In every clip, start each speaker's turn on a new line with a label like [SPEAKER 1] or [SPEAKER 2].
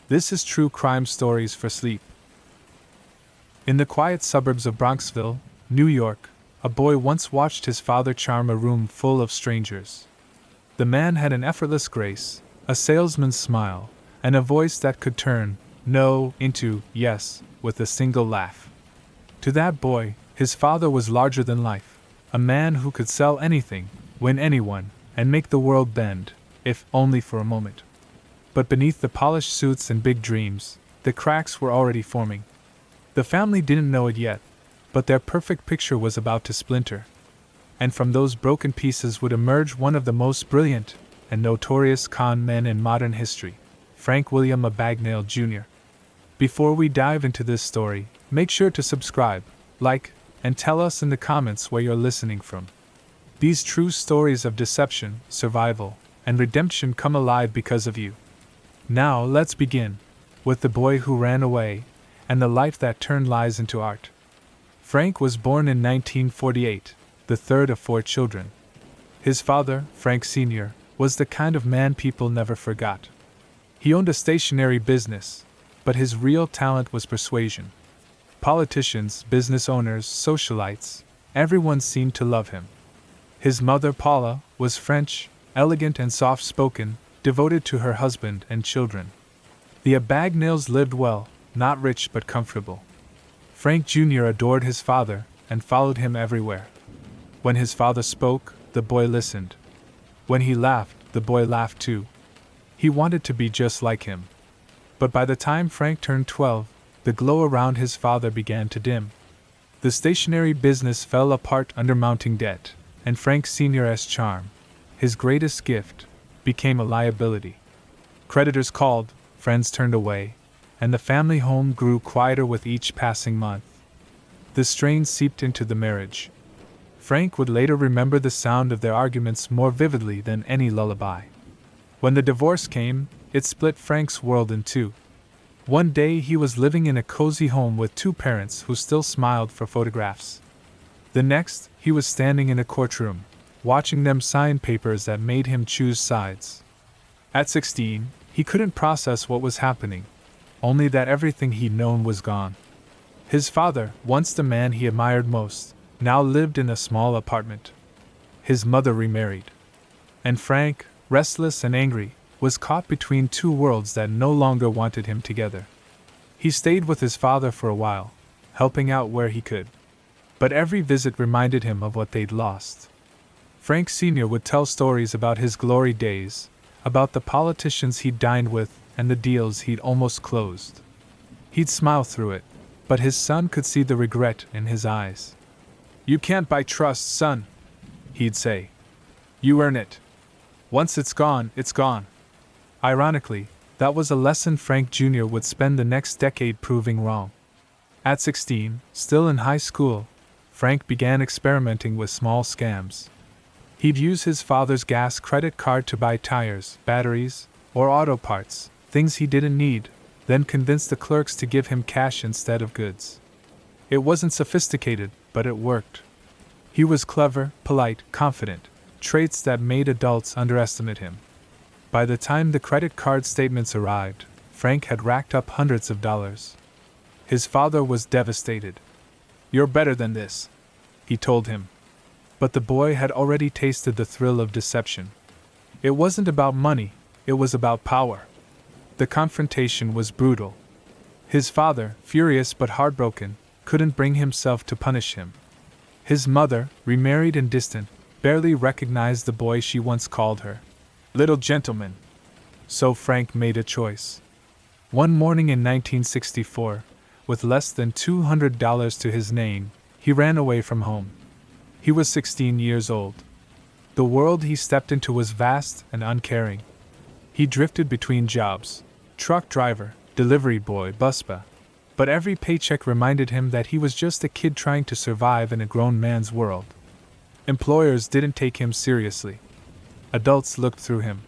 [SPEAKER 1] This is True Crime Stories for Sleep. In the quiet suburbs of Bronxville, New York, a boy once watched his father charm a room full of strangers. The man had an effortless grace, a salesman's smile, and a voice that could turn no into yes with a single laugh. To that boy, his father was larger than life, a man who could sell anything, win anyone, and make the world bend, if only for a moment. But beneath the polished suits and big dreams, the cracks were already forming. The family didn't know it yet, but their perfect picture was about to splinter. And from those broken pieces would emerge one of the most brilliant and notorious con men in modern history, Frank William Abagnale Jr. Before we dive into this story, make sure to subscribe, like, and tell us in the comments where you're listening from. These true stories of deception, survival, and redemption come alive because of you. Now let's begin with the boy who ran away and the life that turned lies into art. Frank was born in 1948, the third of 4 children. His father, Frank Sr., was the kind of man people never forgot. He owned a stationery business, but his real talent was persuasion. Politicians, business owners, socialites, everyone seemed to love him. His mother, Paula, was French, elegant and soft-spoken, devoted to her husband and children. The Abagnales lived well, not rich but comfortable. Frank Jr. adored his father and followed him everywhere. When his father spoke, the boy listened. When he laughed, the boy laughed too. He wanted to be just like him. But by the time Frank turned 12, the glow around his father began to dim. The stationery business fell apart under mounting debt, and Frank Sr.'s charm, his greatest gift, became a liability. Creditors called, friends turned away, and the family home grew quieter with each passing month. The strain seeped into the marriage. Frank would later remember the sound of their arguments more vividly than any lullaby. When the divorce came, it split Frank's world in two. One day he was living in a cozy home with 2 parents who still smiled for photographs. The next, he was standing in a courtroom, watching them sign papers that made him choose sides. At 16, he couldn't process what was happening, only that everything he'd known was gone. His father, once the man he admired most, now lived in a small apartment. His mother remarried. And Frank, restless and angry, was caught between 2 worlds that no longer wanted him together. He stayed with his father for a while, helping out where he could. But every visit reminded him of what they'd lost. Frank Sr. would tell stories about his glory days, about the politicians he'd dined with and the deals he'd almost closed. He'd smile through it, but his son could see the regret in his eyes. "You can't buy trust, son," he'd say. "You earn it. Once it's gone, it's gone." Ironically, that was a lesson Frank Jr. would spend the next decade proving wrong. At 16, still in high school, Frank began experimenting with small scams. He'd use his father's gas credit card to buy tires, batteries, or auto parts, things he didn't need, then convince the clerks to give him cash instead of goods. It wasn't sophisticated, but it worked. He was clever, polite, confident, traits that made adults underestimate him. By the time the credit card statements arrived, Frank had racked up hundreds of dollars. His father was devastated. "You're better than this," he told him. But the boy had already tasted the thrill of deception. It wasn't about money, it was about power. The confrontation was brutal. His father, furious but heartbroken, couldn't bring himself to punish him. His mother, remarried and distant, barely recognized the boy she once called her little gentleman. So Frank made a choice. One morning in 1964, with less than $200 to his name, he ran away from home. He was 16 years old. The world he stepped into was vast and uncaring. He drifted between jobs: truck driver, delivery boy, busboy. But every paycheck reminded him that he was just a kid trying to survive in a grown man's world. Employers didn't take him seriously. Adults looked through him.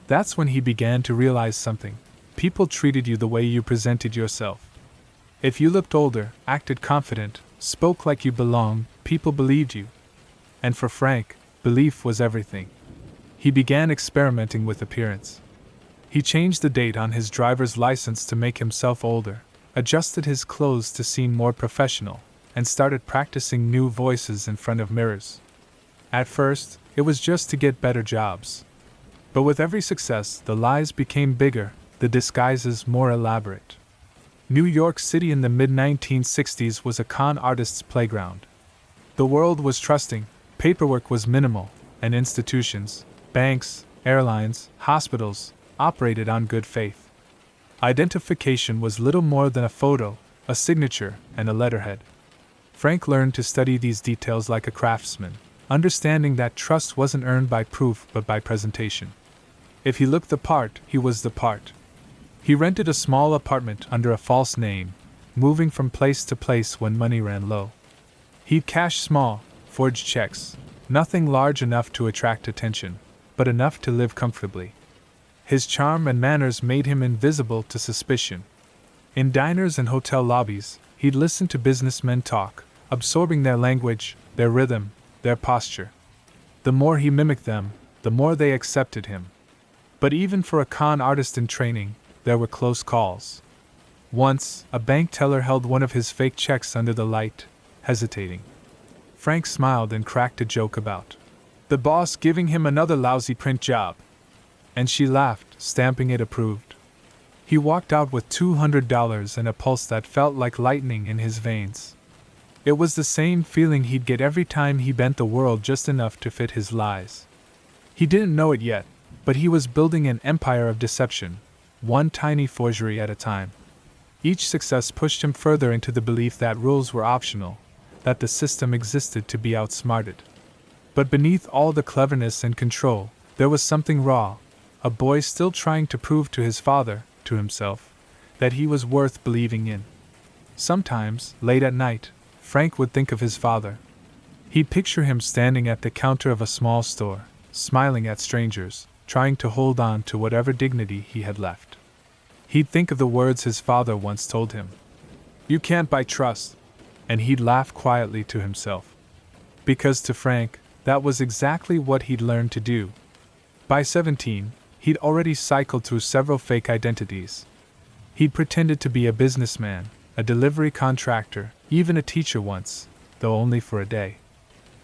[SPEAKER 1] That's when he began to realize something. People treated you the way you presented yourself. If you looked older, acted confident, spoke like you belonged, people believed you. And for Frank, belief was everything. He began experimenting with appearance. He changed the date on his driver's license to make himself older, adjusted his clothes to seem more professional, and started practicing new voices in front of mirrors. At first, it was just to get better jobs. But with every success, the lies became bigger, the disguises more elaborate. New York City in the mid-1960s was a con artist's playground. The world was trusting, paperwork was minimal, and institutions, banks, airlines, hospitals, operated on good faith. Identification was little more than a photo, a signature, and a letterhead. Frank learned to study these details like a craftsman, understanding that trust wasn't earned by proof but by presentation. If he looked the part, he was the part. He rented a small apartment under a false name, moving from place to place when money ran low. He'd cash small, forged checks, nothing large enough to attract attention, but enough to live comfortably. His charm and manners made him invisible to suspicion. In diners and hotel lobbies, he'd listen to businessmen talk, absorbing their language, their rhythm, their posture. The more he mimicked them, the more they accepted him. But even for a con artist in training, there were close calls. Once, a bank teller held one of his fake checks under the light, hesitating. Frank smiled and cracked a joke about the boss giving him another lousy print job. And she laughed, stamping it approved. He walked out with $200 and a pulse that felt like lightning in his veins. It was the same feeling he'd get every time he bent the world just enough to fit his lies. He didn't know it yet, but he was building an empire of deception, one tiny forgery at a time. Each success pushed him further into the belief that rules were optional, that the system existed to be outsmarted. But beneath all the cleverness and control, there was something raw, a boy still trying to prove to his father, to himself, that he was worth believing in. Sometimes, late at night, Frank would think of his father. He'd picture him standing at the counter of a small store, smiling at strangers, trying to hold on to whatever dignity he had left. He'd think of the words his father once told him. "You can't buy trust," and he'd laugh quietly to himself. Because to Frank, that was exactly what he'd learned to do. By 17, he'd already cycled through several fake identities. He'd pretended to be a businessman, a delivery contractor, even a teacher once, though only for a day.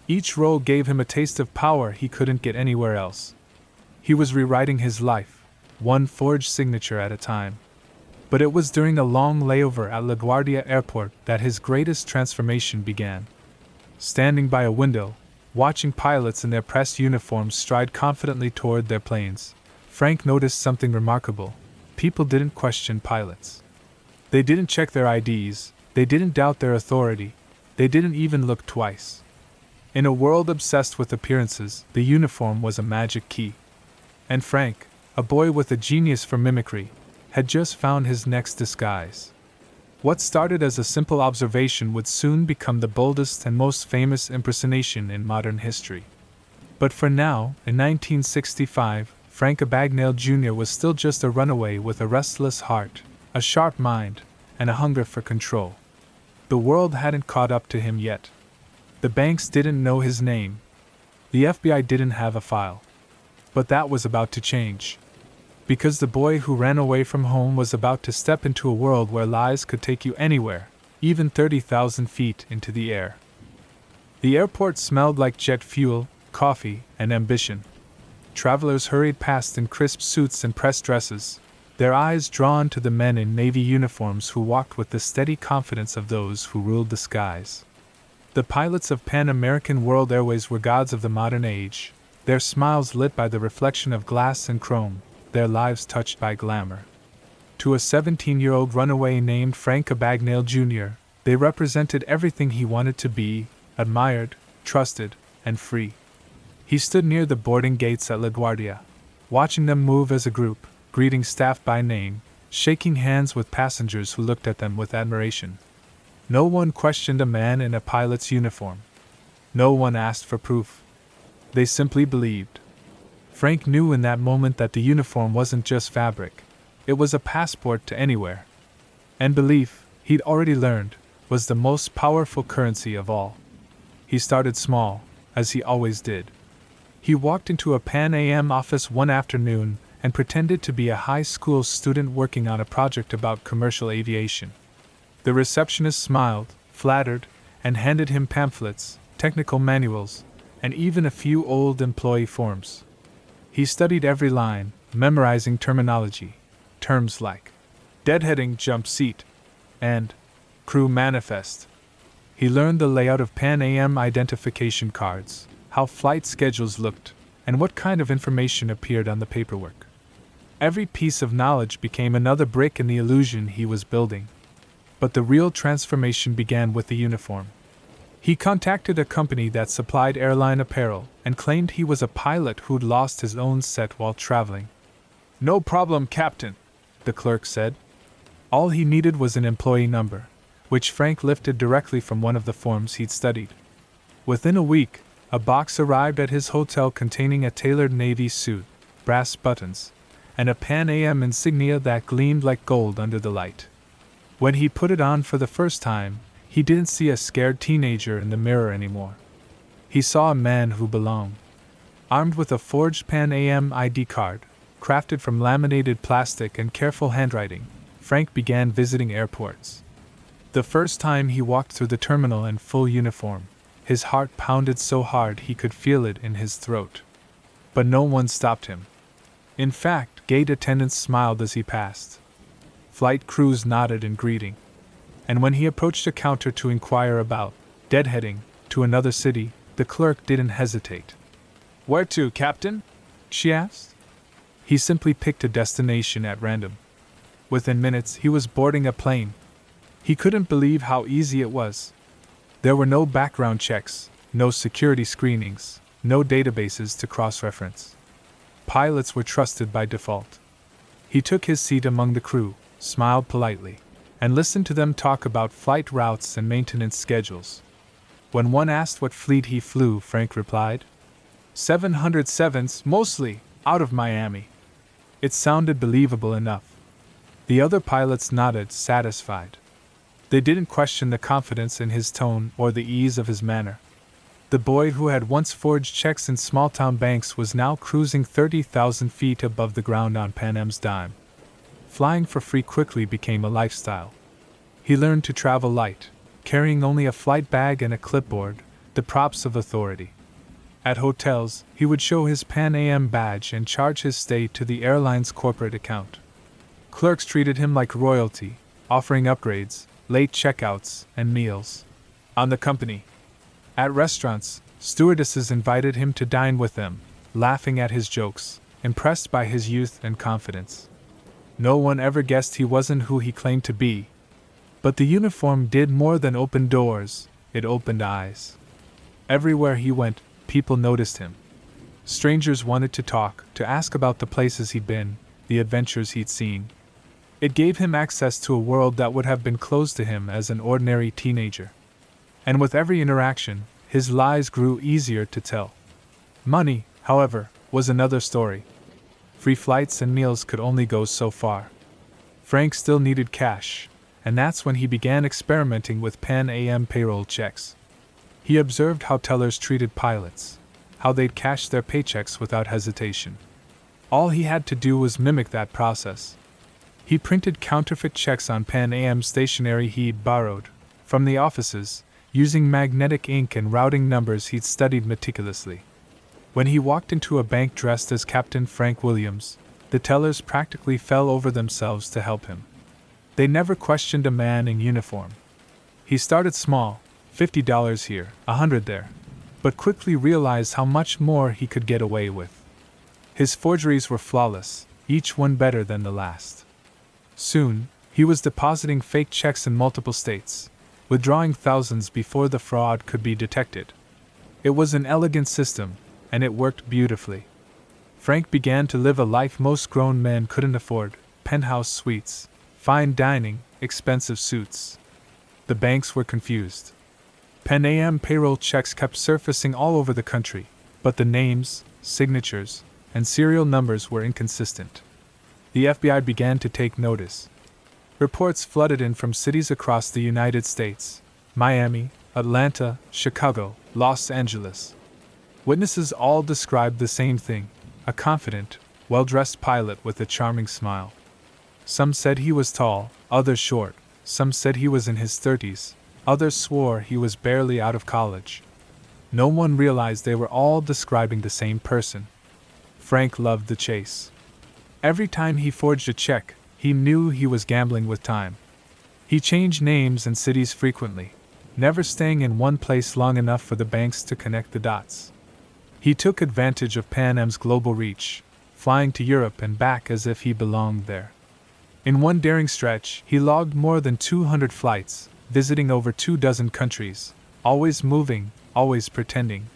[SPEAKER 1] Each role gave him a taste of power he couldn't get anywhere else. He was rewriting his life, one forged signature at a time. But it was during a long layover at LaGuardia Airport that his greatest transformation began. Standing by a window, watching pilots in their pressed uniforms stride confidently toward their planes, Frank noticed something remarkable. People didn't question pilots. They didn't check their IDs, they didn't doubt their authority, they didn't even look twice. In a world obsessed with appearances, the uniform was a magic key. And Frank, a boy with a genius for mimicry, had just found his next disguise. What started as a simple observation would soon become the boldest and most famous impersonation in modern history. But for now, in 1965, Frank Abagnale Jr. was still just a runaway with a restless heart, a sharp mind, and a hunger for control. The world hadn't caught up to him yet. The banks didn't know his name. The FBI didn't have a file. But that was about to change. Because the boy who ran away from home was about to step into a world where lies could take you anywhere, even 30,000 feet into the air. The airport smelled like jet fuel, coffee, and ambition. Travelers hurried past in crisp suits and pressed dresses, their eyes drawn to the men in navy uniforms who walked with the steady confidence of those who ruled the skies. The pilots of Pan American World Airways were gods of the modern age, their smiles lit by the reflection of glass and chrome, their lives touched by glamour. To a 17-year-old runaway named Frank Abagnale Jr., they represented everything he wanted to be: admired, trusted, and free. He stood near the boarding gates at LaGuardia, watching them move as a group, greeting staff by name, shaking hands with passengers who looked at them with admiration. No one questioned a man in a pilot's uniform. No one asked for proof. They simply believed. Frank knew in that moment that the uniform wasn't just fabric, it was a passport to anywhere. And belief, he'd already learned, was the most powerful currency of all. He started small, as he always did. He walked into a Pan Am office one afternoon and pretended to be a high school student working on a project about commercial aviation. The receptionist smiled, flattered, and handed him pamphlets, technical manuals, and even a few old employee forms. He studied every line, memorizing terminology, terms like deadheading jump seat and crew manifest. He learned the layout of Pan Am identification cards, how flight schedules looked, and what kind of information appeared on the paperwork. Every piece of knowledge became another brick in the illusion he was building. But the real transformation began with the uniform. He contacted a company that supplied airline apparel and claimed he was a pilot who'd lost his own set while traveling. "No problem, Captain," the clerk said. All he needed was an employee number, which Frank lifted directly from one of the forms he'd studied. Within a week, a box arrived at his hotel containing a tailored navy suit, brass buttons, and a Pan Am insignia that gleamed like gold under the light. When he put it on for the first time, he didn't see a scared teenager in the mirror anymore. He saw a man who belonged. Armed with a forged Pan Am ID card, crafted from laminated plastic and careful handwriting, Frank began visiting airports. The first time he walked through the terminal in full uniform, his heart pounded so hard he could feel it in his throat. But no one stopped him. In fact, gate attendants smiled as he passed. Flight crews nodded in greeting. And when he approached a counter to inquire about deadheading to another city, the clerk didn't hesitate. "Where to, Captain?" she asked. He simply picked a destination at random. Within minutes, he was boarding a plane. He couldn't believe how easy it was. There were no background checks, no security screenings, no databases to cross-reference. Pilots were trusted by default. He took his seat among the crew, smiled politely, and listened to them talk about flight routes and maintenance schedules. When one asked what fleet he flew, Frank replied, 707s, mostly, out of Miami. It sounded believable enough. The other pilots nodded, satisfied. They didn't question the confidence in his tone or the ease of his manner. The boy who had once forged checks in small-town banks was now cruising 30,000 feet above the ground on Pan Am's dime. Flying for free quickly became a lifestyle. He learned to travel light, carrying only a flight bag and a clipboard, the props of authority. At hotels, he would show his Pan Am badge and charge his stay to the airline's corporate account. Clerks treated him like royalty, offering upgrades, late checkouts, and meals on the company. At restaurants, stewardesses invited him to dine with them, laughing at his jokes, impressed by his youth and confidence. No one ever guessed he wasn't who he claimed to be. But the uniform did more than open doors, it opened eyes. Everywhere he went, people noticed him. Strangers wanted to talk, to ask about the places he'd been, the adventures he'd seen. It gave him access to a world that would have been closed to him as an ordinary teenager. And with every interaction, his lies grew easier to tell. Money, however, was another story. Free flights and meals could only go so far. Frank still needed cash, and that's when he began experimenting with Pan Am payroll checks. He observed how tellers treated pilots, how they'd cash their paychecks without hesitation. All he had to do was mimic that process. He printed counterfeit checks on Pan Am stationery he'd borrowed from the offices, using magnetic ink and routing numbers he'd studied meticulously. When he walked into a bank dressed as Captain Frank Williams, the tellers practically fell over themselves to help him. They never questioned a man in uniform. He started small, $50 here, $100 there, but quickly realized how much more he could get away with. His forgeries were flawless, each one better than the last. Soon, he was depositing fake checks in multiple states, withdrawing thousands before the fraud could be detected. It was an elegant system, and it worked beautifully. Frank began to live a life most grown men couldn't afford: penthouse suites, fine dining, expensive suits. The banks were confused. Pan Am payroll checks kept surfacing all over the country, but the names, signatures, and serial numbers were inconsistent. The FBI began to take notice. Reports flooded in from cities across the United States: Miami, Atlanta, Chicago, Los Angeles. Witnesses all described the same thing: a confident, well-dressed pilot with a charming smile. Some said he was tall, others short, some said he was in his 30s, others swore he was barely out of college. No one realized they were all describing the same person. Frank loved the chase. Every time he forged a check, he knew he was gambling with time. He changed names and cities frequently, never staying in one place long enough for the banks to connect the dots. He took advantage of Pan Am's global reach, flying to Europe and back as if he belonged there. In one daring stretch, he logged more than 200 flights, visiting over 24 countries, always moving, always pretending.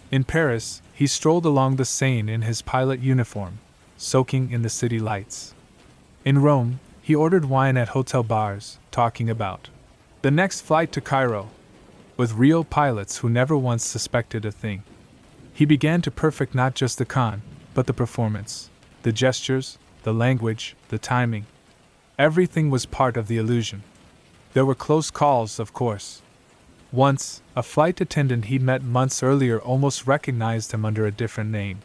[SPEAKER 1] In Paris, he strolled along the Seine in his pilot uniform, soaking in the city lights. In Rome, he ordered wine at hotel bars, talking about the next flight to Cairo, with real pilots who never once suspected a thing. He began to perfect not just the con, but the performance, the gestures, the language, the timing. Everything was part of the illusion. There were close calls, of course. Once, a flight attendant he'd met months earlier almost recognized him under a different name.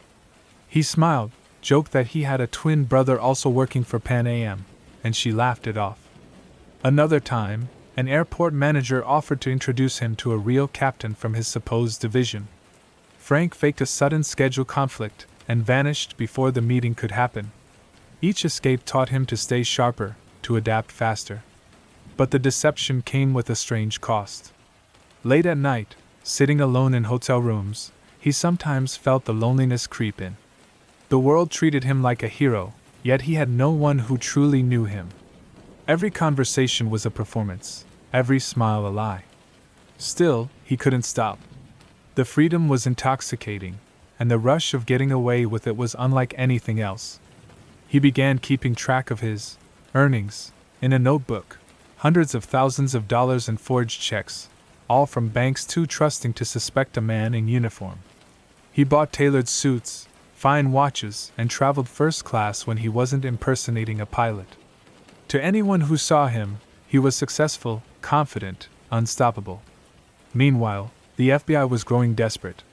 [SPEAKER 1] He smiled, joked that he had a twin brother also working for Pan Am, and she laughed it off. Another time, an airport manager offered to introduce him to a real captain from his supposed division. Frank faked a sudden schedule conflict and vanished before the meeting could happen. Each escape taught him to stay sharper, to adapt faster. But the deception came with a strange cost. Late at night, sitting alone in hotel rooms, he sometimes felt the loneliness creep in. The world treated him like a hero, yet he had no one who truly knew him. Every conversation was a performance, every smile a lie. Still, he couldn't stop. The freedom was intoxicating, and the rush of getting away with it was unlike anything else. He began keeping track of his earnings in a notebook, hundreds of thousands of dollars in forged checks, all from banks too trusting to suspect a man in uniform. He bought tailored suits, fine watches, and traveled first class when he wasn't impersonating a pilot. To anyone who saw him, he was successful, confident, unstoppable. Meanwhile, the FBI was growing desperate.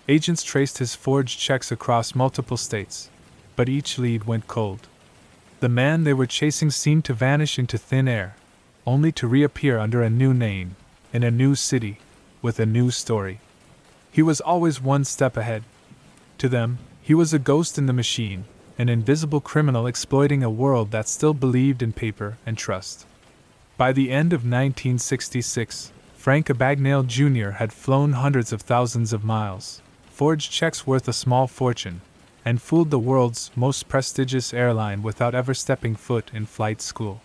[SPEAKER 1] Agents traced his forged checks across multiple states, but each lead went cold. The man they were chasing seemed to vanish into thin air, only to reappear under a new name, in a new city, with a new story. He was always one step ahead. To them, he was a ghost in the machine, an invisible criminal exploiting a world that still believed in paper and trust. By the end of 1966, Frank Abagnale Jr. had flown hundreds of thousands of miles, forged checks worth a small fortune, and fooled the world's most prestigious airline without ever stepping foot in flight school.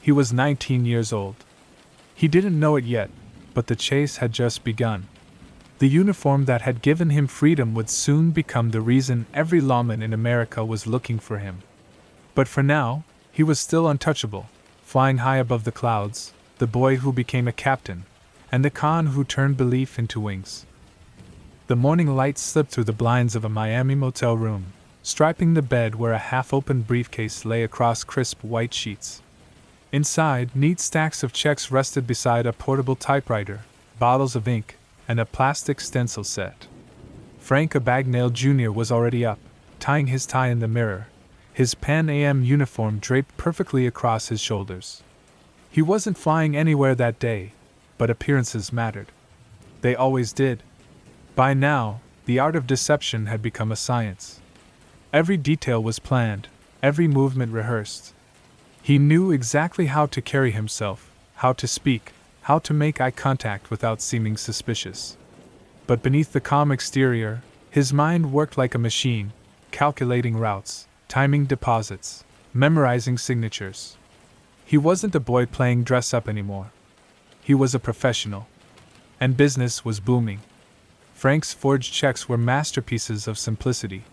[SPEAKER 1] He was 19 years old. He didn't know it yet, but the chase had just begun. The uniform that had given him freedom would soon become the reason every lawman in America was looking for him. But for now, he was still untouchable, flying high above the clouds, the boy who became a captain, and the con who turned belief into wings. The morning light slipped through the blinds of a Miami motel room, striping the bed where a half-opened briefcase lay across crisp white sheets. Inside, neat stacks of checks rested beside a portable typewriter, bottles of ink, and a plastic stencil set. Frank Abagnale Jr. was already up, tying his tie in the mirror, his Pan Am uniform draped perfectly across his shoulders. He wasn't flying anywhere that day, but appearances mattered. They always did. By now, the art of deception had become a science. Every detail was planned, every movement rehearsed. He knew exactly how to carry himself, how to speak, how to make eye contact without seeming suspicious. But beneath the calm exterior, his mind worked like a machine, calculating routes, timing deposits, memorizing signatures. He wasn't a boy playing dress-up anymore. He was a professional. And business was booming. Frank's forged checks were masterpieces of simplicity.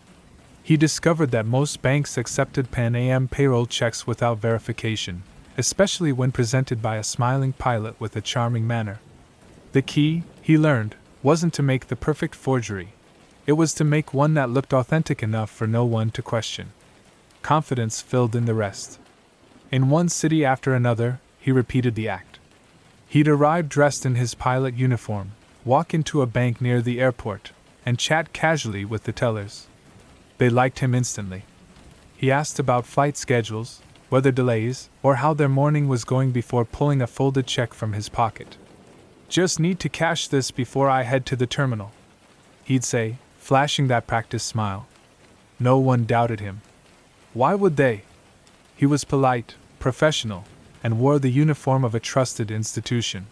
[SPEAKER 1] He discovered that most banks accepted Pan Am payroll checks without verification, especially when presented by a smiling pilot with a charming manner. The key, he learned, wasn't to make the perfect forgery. It was to make one that looked authentic enough for no one to question. Confidence filled in the rest. In one city after another, he repeated the act. He'd arrive dressed in his pilot uniform, walk into a bank near the airport, and chat casually with the tellers. They liked him instantly. He asked about flight schedules, weather delays, or how their morning was going before pulling a folded check from his pocket. "Just need to cash this before I head to the terminal," he'd say, flashing that practiced smile. No one doubted him. Why would they? He was polite, professional, and wore the uniform of a trusted institution.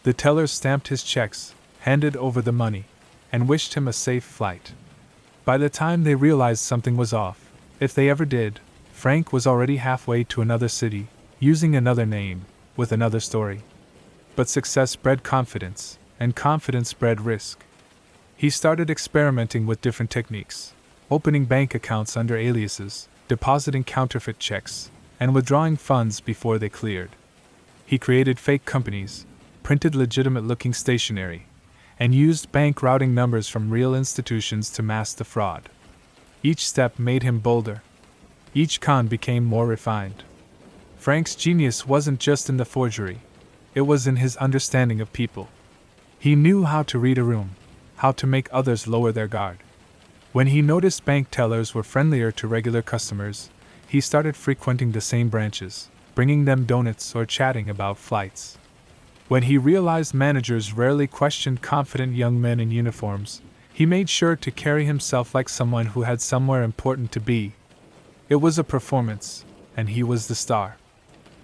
[SPEAKER 1] The teller stamped his checks, handed over the money, and wished him a safe flight. By the time they realized something was off, if they ever did, Frank was already halfway to another city, using another name, with another story. But success bred confidence, and confidence bred risk. He started experimenting with different techniques, opening bank accounts under aliases, depositing counterfeit checks, and withdrawing funds before they cleared. He created fake companies, printed legitimate-looking stationery, and used bank routing numbers from real institutions to mask the fraud. Each step made him bolder. Each con became more refined. Frank's genius wasn't just in the forgery, it was in his understanding of people. He knew how to read a room, how to make others lower their guard. When he noticed bank tellers were friendlier to regular customers, he started frequenting the same branches, bringing them donuts or chatting about flights. When he realized managers rarely questioned confident young men in uniforms, he made sure to carry himself like someone who had somewhere important to be. It was a performance, and he was the star.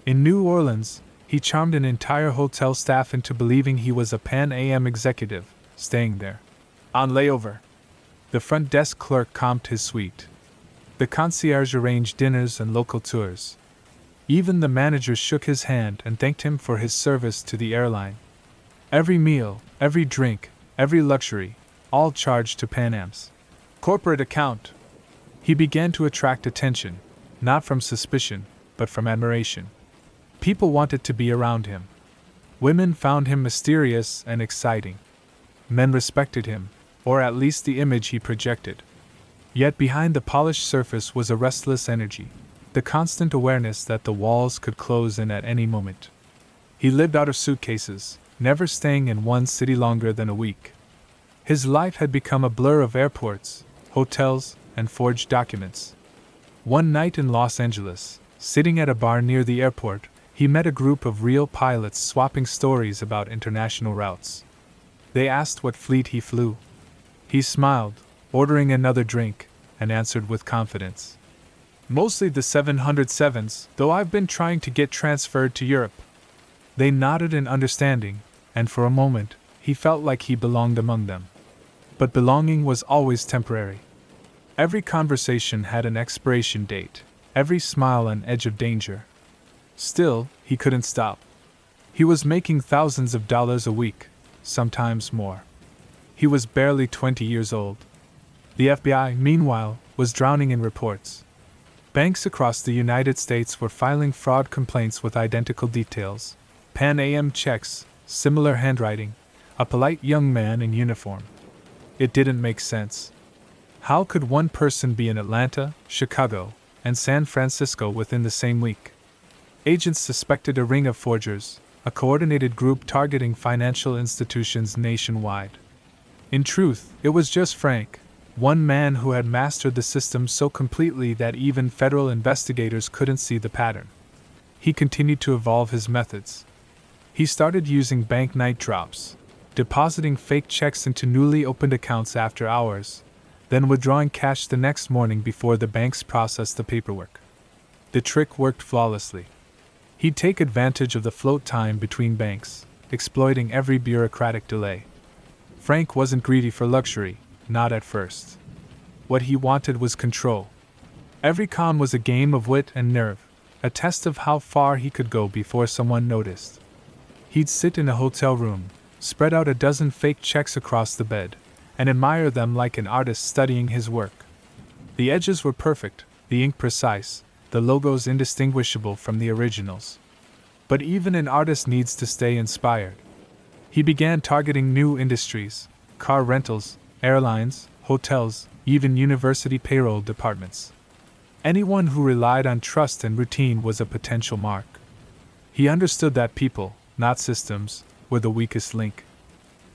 [SPEAKER 1] In New Orleans, he charmed an entire hotel staff into believing he was a Pan Am executive, staying there on layover. The front desk clerk comped his suite. The concierge arranged dinners and local tours. Even the manager shook his hand and thanked him for his service to the airline. Every meal, every drink, every luxury, all charged to Pan Am's corporate account. He began to attract attention, not from suspicion, but from admiration. People wanted to be around him. Women found him mysterious and exciting. Men respected him, or at least the image he projected. Yet behind the polished surface was a restless energy, the constant awareness that the walls could close in at any moment. He lived out of suitcases, never staying in one city longer than a week. His life had become a blur of airports, hotels, and forged documents. One night in Los Angeles, sitting at a bar near the airport, he met a group of real pilots swapping stories about international routes. They asked what fleet he flew. He smiled, ordering another drink, and answered with confidence. "Mostly the 707s, though I've been trying to get transferred to Europe." They nodded in understanding, and for a moment, he felt like he belonged among them. But belonging was always temporary. Every conversation had an expiration date, every smile an edge of danger. Still, he couldn't stop. He was making thousands of dollars a week, sometimes more. He was barely 20 years old. The FBI, meanwhile, was drowning in reports. Banks across the United States were filing fraud complaints with identical details: Pan Am checks, similar handwriting, a polite young man in uniform. It didn't make sense. How could one person be in Atlanta, Chicago, and San Francisco within the same week? Agents suspected a ring of forgers, a coordinated group targeting financial institutions nationwide. In truth, it was just Frank, one man who had mastered the system so completely that even federal investigators couldn't see the pattern. He continued to evolve his methods. He started using bank night drops, depositing fake checks into newly opened accounts after hours, then withdrawing cash the next morning before the banks processed the paperwork. The trick worked flawlessly. He'd take advantage of the float time between banks, exploiting every bureaucratic delay. Frank wasn't greedy for luxury, not at first. What he wanted was control. Every con was a game of wit and nerve, a test of how far he could go before someone noticed. He'd sit in a hotel room, spread out a dozen fake checks across the bed, and admire them like an artist studying his work. The edges were perfect, the ink precise, the logos indistinguishable from the originals. But even an artist needs to stay inspired. He began targeting new industries: car rentals, airlines, hotels, even university payroll departments. Anyone who relied on trust and routine was a potential mark. He understood that people, not systems, were the weakest link.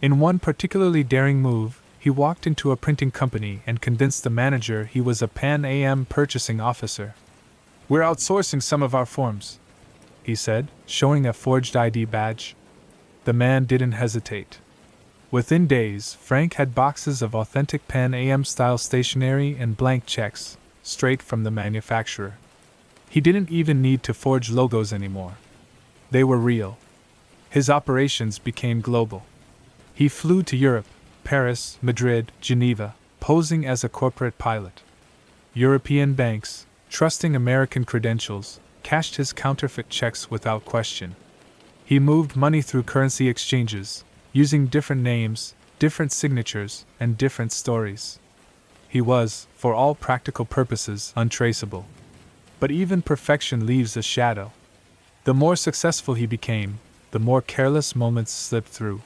[SPEAKER 1] In one particularly daring move, he walked into a printing company and convinced the manager he was a Pan Am purchasing officer. "We're outsourcing some of our forms," he said, showing a forged ID badge. The man didn't hesitate. Within days, Frank had boxes of authentic Pan Am-style stationery and blank checks, straight from the manufacturer. He didn't even need to forge logos anymore. They were real. His operations became global. He flew to Europe, Paris, Madrid, Geneva, posing as a corporate pilot. European banks, trusting American credentials, cashed his counterfeit checks without question. He moved money through currency exchanges, using different names, different signatures, and different stories. He was, for all practical purposes, untraceable. But even perfection leaves a shadow. The more successful he became, the more careless moments slipped through.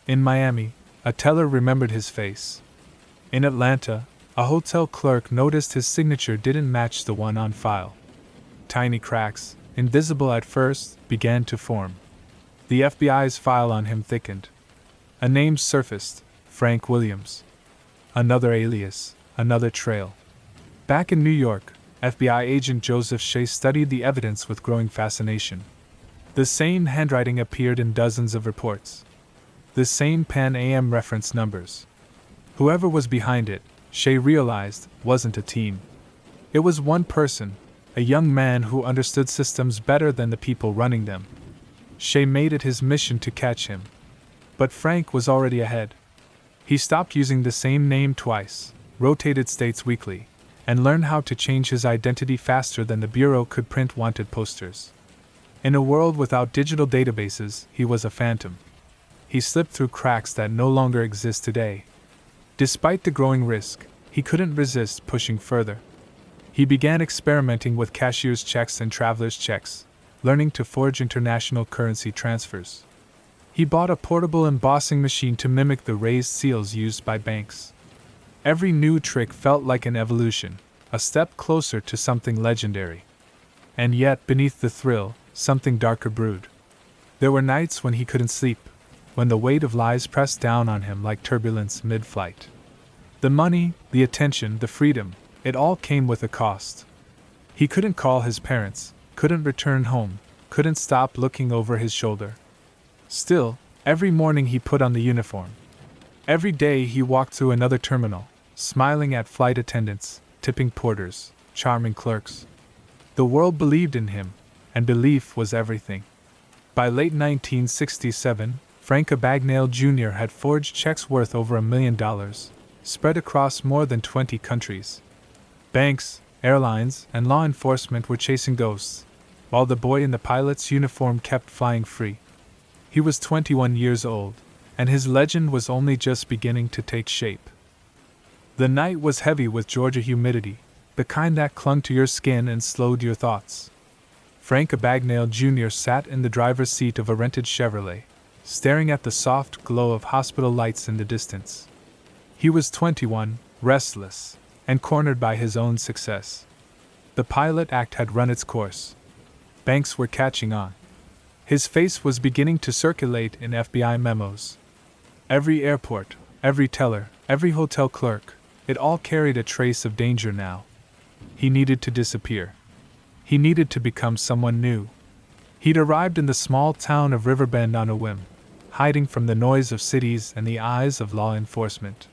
[SPEAKER 1] In Miami, a teller remembered his face. In Atlanta, a hotel clerk noticed his signature didn't match the one on file. Tiny cracks, invisible at first, began to form. The FBI's file on him thickened. A name surfaced: Frank Williams. Another alias, another trail. Back in New York, FBI agent Joseph Shea studied the evidence with growing fascination. The same handwriting appeared in dozens of reports. The same Pan Am reference numbers. Whoever was behind it, Shea realized, wasn't a team. It was one person, a young man who understood systems better than the people running them. Shea made it his mission to catch him. But Frank was already ahead. He stopped using the same name twice, rotated states weekly, and learned how to change his identity faster than the Bureau could print wanted posters. In a world without digital databases, he was a phantom. He slipped through cracks that no longer exist today. Despite the growing risk, he couldn't resist pushing further. He began experimenting with cashier's checks and traveler's checks, learning to forge international currency transfers. He bought a portable embossing machine to mimic the raised seals used by banks. Every new trick felt like an evolution, a step closer to something legendary. And yet, beneath the thrill, something darker brewed. There were nights when he couldn't sleep, when the weight of lies pressed down on him like turbulence mid-flight. The money, the attention, the freedom, it all came with a cost. He couldn't call his parents, couldn't return home, couldn't stop looking over his shoulder. Still, every morning he put on the uniform. Every day he walked through another terminal, smiling at flight attendants, tipping porters, charming clerks. The world believed in him, and belief was everything. By late 1967, Frank Abagnale Jr. had forged checks worth over $1 million, spread across more than 20 countries. Banks, airlines, and law enforcement were chasing ghosts, while the boy in the pilot's uniform kept flying free. He was 21 years old, and his legend was only just beginning to take shape. The night was heavy with Georgia humidity, the kind that clung to your skin and slowed your thoughts. Frank Abagnale Jr. sat in the driver's seat of a rented Chevrolet, staring at the soft glow of hospital lights in the distance. He was 21, restless, and cornered by his own success. The pilot act had run its course. Banks were catching on. His face was beginning to circulate in FBI memos. Every airport, every teller, every hotel clerk, it all carried a trace of danger now. He needed to disappear. He needed to become someone new. He'd arrived in the small town of Riverbend on a whim, hiding from the noise of cities and the eyes of law enforcement.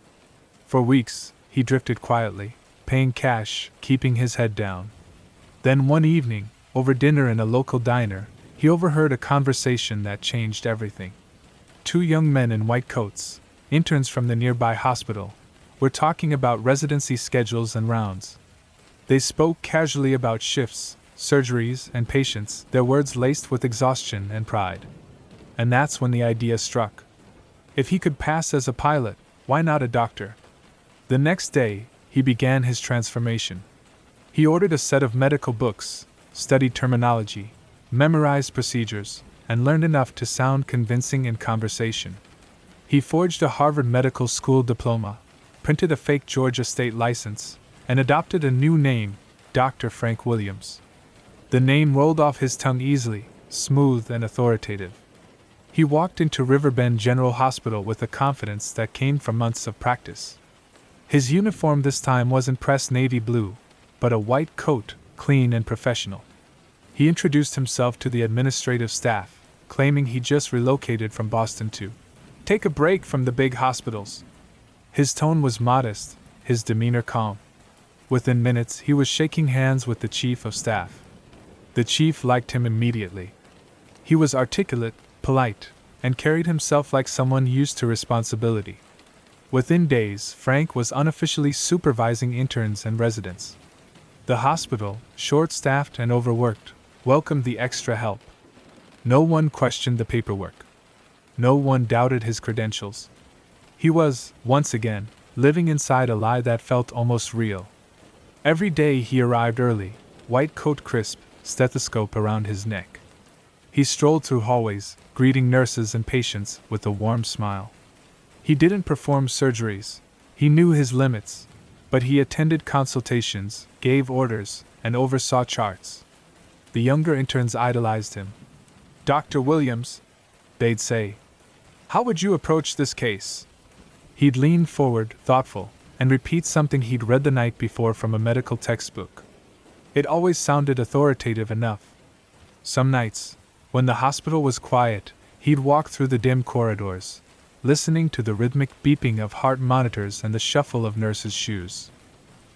[SPEAKER 1] For weeks, he drifted quietly, paying cash, keeping his head down. Then one evening, over dinner in a local diner, he overheard a conversation that changed everything. Two young men in white coats, interns from the nearby hospital, were talking about residency schedules and rounds. They spoke casually about shifts, surgeries, and patients, their words laced with exhaustion and pride. And that's when the idea struck. If he could pass as a pilot, why not a doctor? The next day, he began his transformation. He ordered a set of medical books, studied terminology, memorized procedures, and learned enough to sound convincing in conversation. He forged a Harvard Medical School diploma, printed a fake Georgia state license, and adopted a new name, Dr. Frank Williams. The name rolled off his tongue easily, smooth and authoritative. He walked into Riverbend General Hospital with a confidence that came from months of practice. His uniform this time wasn't pressed navy blue, but a white coat, clean and professional. He introduced himself to the administrative staff, claiming he just relocated from Boston to take a break from the big hospitals. His tone was modest, his demeanor calm. Within minutes, he was shaking hands with the chief of staff. The chief liked him immediately. He was articulate, polite, and carried himself like someone used to responsibility. Within days, Frank was unofficially supervising interns and residents. The hospital, short-staffed and overworked, welcomed the extra help. No one questioned the paperwork. No one doubted his credentials. He was, once again, living inside a lie that felt almost real. Every day he arrived early, white coat crisp, stethoscope around his neck. He strolled through hallways, greeting nurses and patients with a warm smile. He didn't perform surgeries. He knew his limits, but he attended consultations, gave orders, and oversaw charts. The younger interns idolized him. "Dr. Williams," they'd say, "how would you approach this case?" He'd lean forward, thoughtful, and repeat something he'd read the night before from a medical textbook. It always sounded authoritative enough. Some nights, when the hospital was quiet, he'd walk through the dim corridors, listening to the rhythmic beeping of heart monitors and the shuffle of nurses' shoes.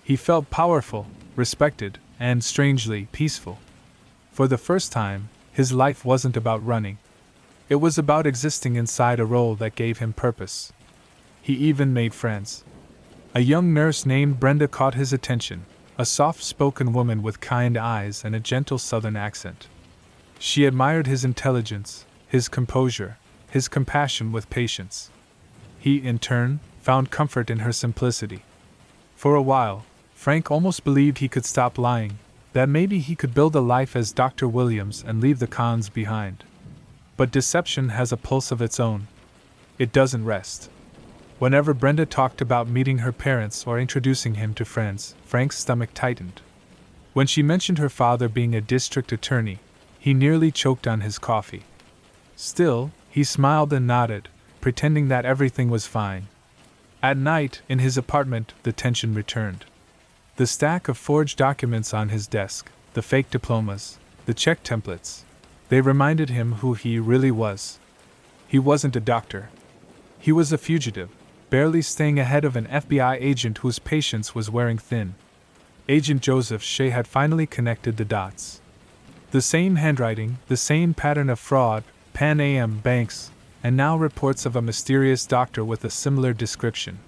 [SPEAKER 1] He felt powerful, respected, and strangely peaceful. For the first time, his life wasn't about running. It was about existing inside a role that gave him purpose. He even made friends. A young nurse named Brenda caught his attention, a soft-spoken woman with kind eyes and a gentle southern accent. She admired his intelligence, his composure, his compassion with patients. He, in turn, found comfort in her simplicity. For a while, Frank almost believed he could stop lying, that maybe he could build a life as Dr. Williams and leave the cons behind. But deception has a pulse of its own. It doesn't rest. Whenever Brenda talked about meeting her parents or introducing him to friends, Frank's stomach tightened. When she mentioned her father being a district attorney, he nearly choked on his coffee. Still, he smiled and nodded, pretending that everything was fine. At night, in his apartment, the tension returned. The stack of forged documents on his desk, the fake diplomas, the check templates, they reminded him who he really was. He wasn't a doctor. He was a fugitive, barely staying ahead of an FBI agent whose patience was wearing thin. Agent Joseph Shea had finally connected the dots. The same handwriting, the same pattern of fraud, Pan Am banks, and now reports of a mysterious doctor with a similar description.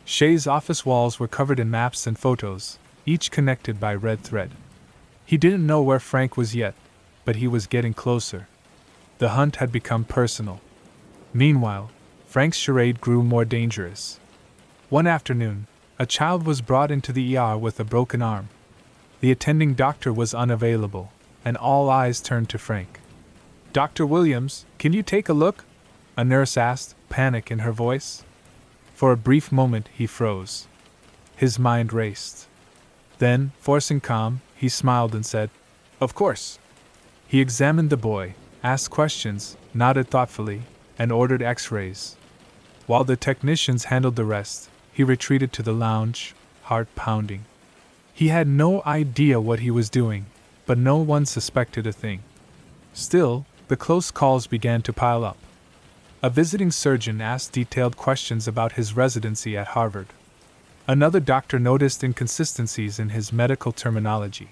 [SPEAKER 1] Shea's office walls were covered in maps and photos, each connected by red thread. He didn't know where Frank was yet, but he was getting closer. The hunt had become personal. Meanwhile, Frank's charade grew more dangerous. One afternoon, a child was brought into the ER with a broken arm. The attending doctor was unavailable, and all eyes turned to Frank. "Dr. Williams, can you take a look?" a nurse asked, panic in her voice. For a brief moment he froze. His mind raced. Then, forcing calm, he smiled and said, "Of course." He examined the boy, asked questions, nodded thoughtfully, and ordered x-rays. While the technicians handled the rest, he retreated to the lounge, heart pounding. He had no idea what he was doing, but no one suspected a thing. Still, the close calls began to pile up. A visiting surgeon asked detailed questions about his residency at Harvard. Another doctor noticed inconsistencies in his medical terminology.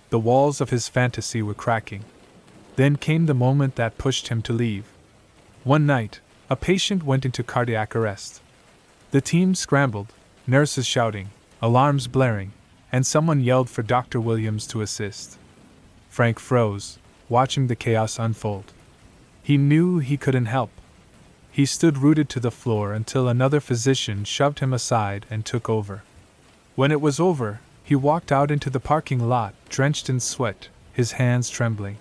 [SPEAKER 1] The walls of his fantasy were cracking. Then came the moment that pushed him to leave. One night, a patient went into cardiac arrest. The team scrambled, nurses shouting, alarms blaring, and someone yelled for Dr. Williams to assist. Frank froze, watching the chaos unfold. He knew he couldn't help. He stood rooted to the floor until another physician shoved him aside and took over. When it was over, he walked out into the parking lot, drenched in sweat, his hands trembling.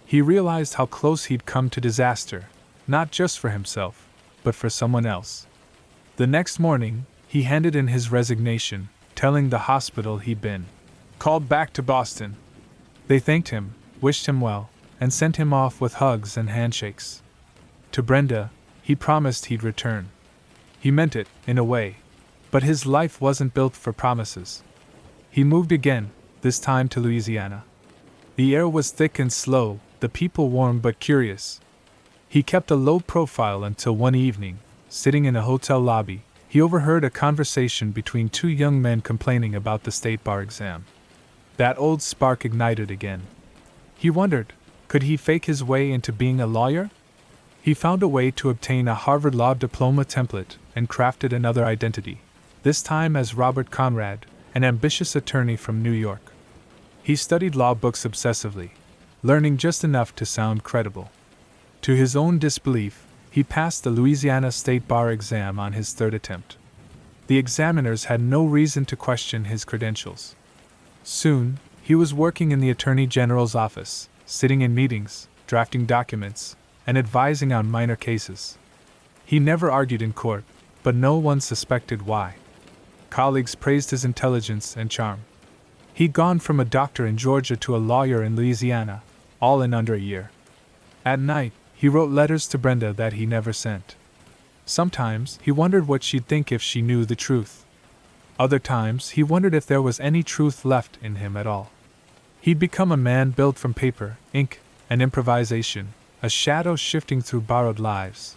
[SPEAKER 1] He realized how close he'd come to disaster, not just for himself, but for someone else. The next morning, he handed in his resignation, telling the hospital he'd been called back to Boston. They thanked him, wished him well, and sent him off with hugs and handshakes. To Brenda, he promised he'd return. He meant it, in a way. But his life wasn't built for promises. He moved again, this time to Louisiana. The air was thick and slow, the people warm but curious. He kept a low profile until one evening, sitting in a hotel lobby, he overheard a conversation between two young men complaining about the state bar exam. That old spark ignited again. He wondered, could he fake his way into being a lawyer? He found a way to obtain a Harvard Law diploma template and crafted another identity, this time as Robert Conrad, an ambitious attorney from New York. He studied law books obsessively, learning just enough to sound credible. To his own disbelief, he passed the Louisiana State Bar exam on his third attempt. The examiners had no reason to question his credentials. Soon, he was working in the Attorney General's office, sitting in meetings, drafting documents, and advising on minor cases. He never argued in court, but no one suspected why. Colleagues praised his intelligence and charm. He'd gone from a doctor in Georgia to a lawyer in Louisiana, all in under a year. At night, he wrote letters to Brenda that he never sent. Sometimes, he wondered what she'd think if she knew the truth. Other times, he wondered if there was any truth left in him at all. He'd become a man built from paper, ink, and improvisation, a shadow shifting through borrowed lives.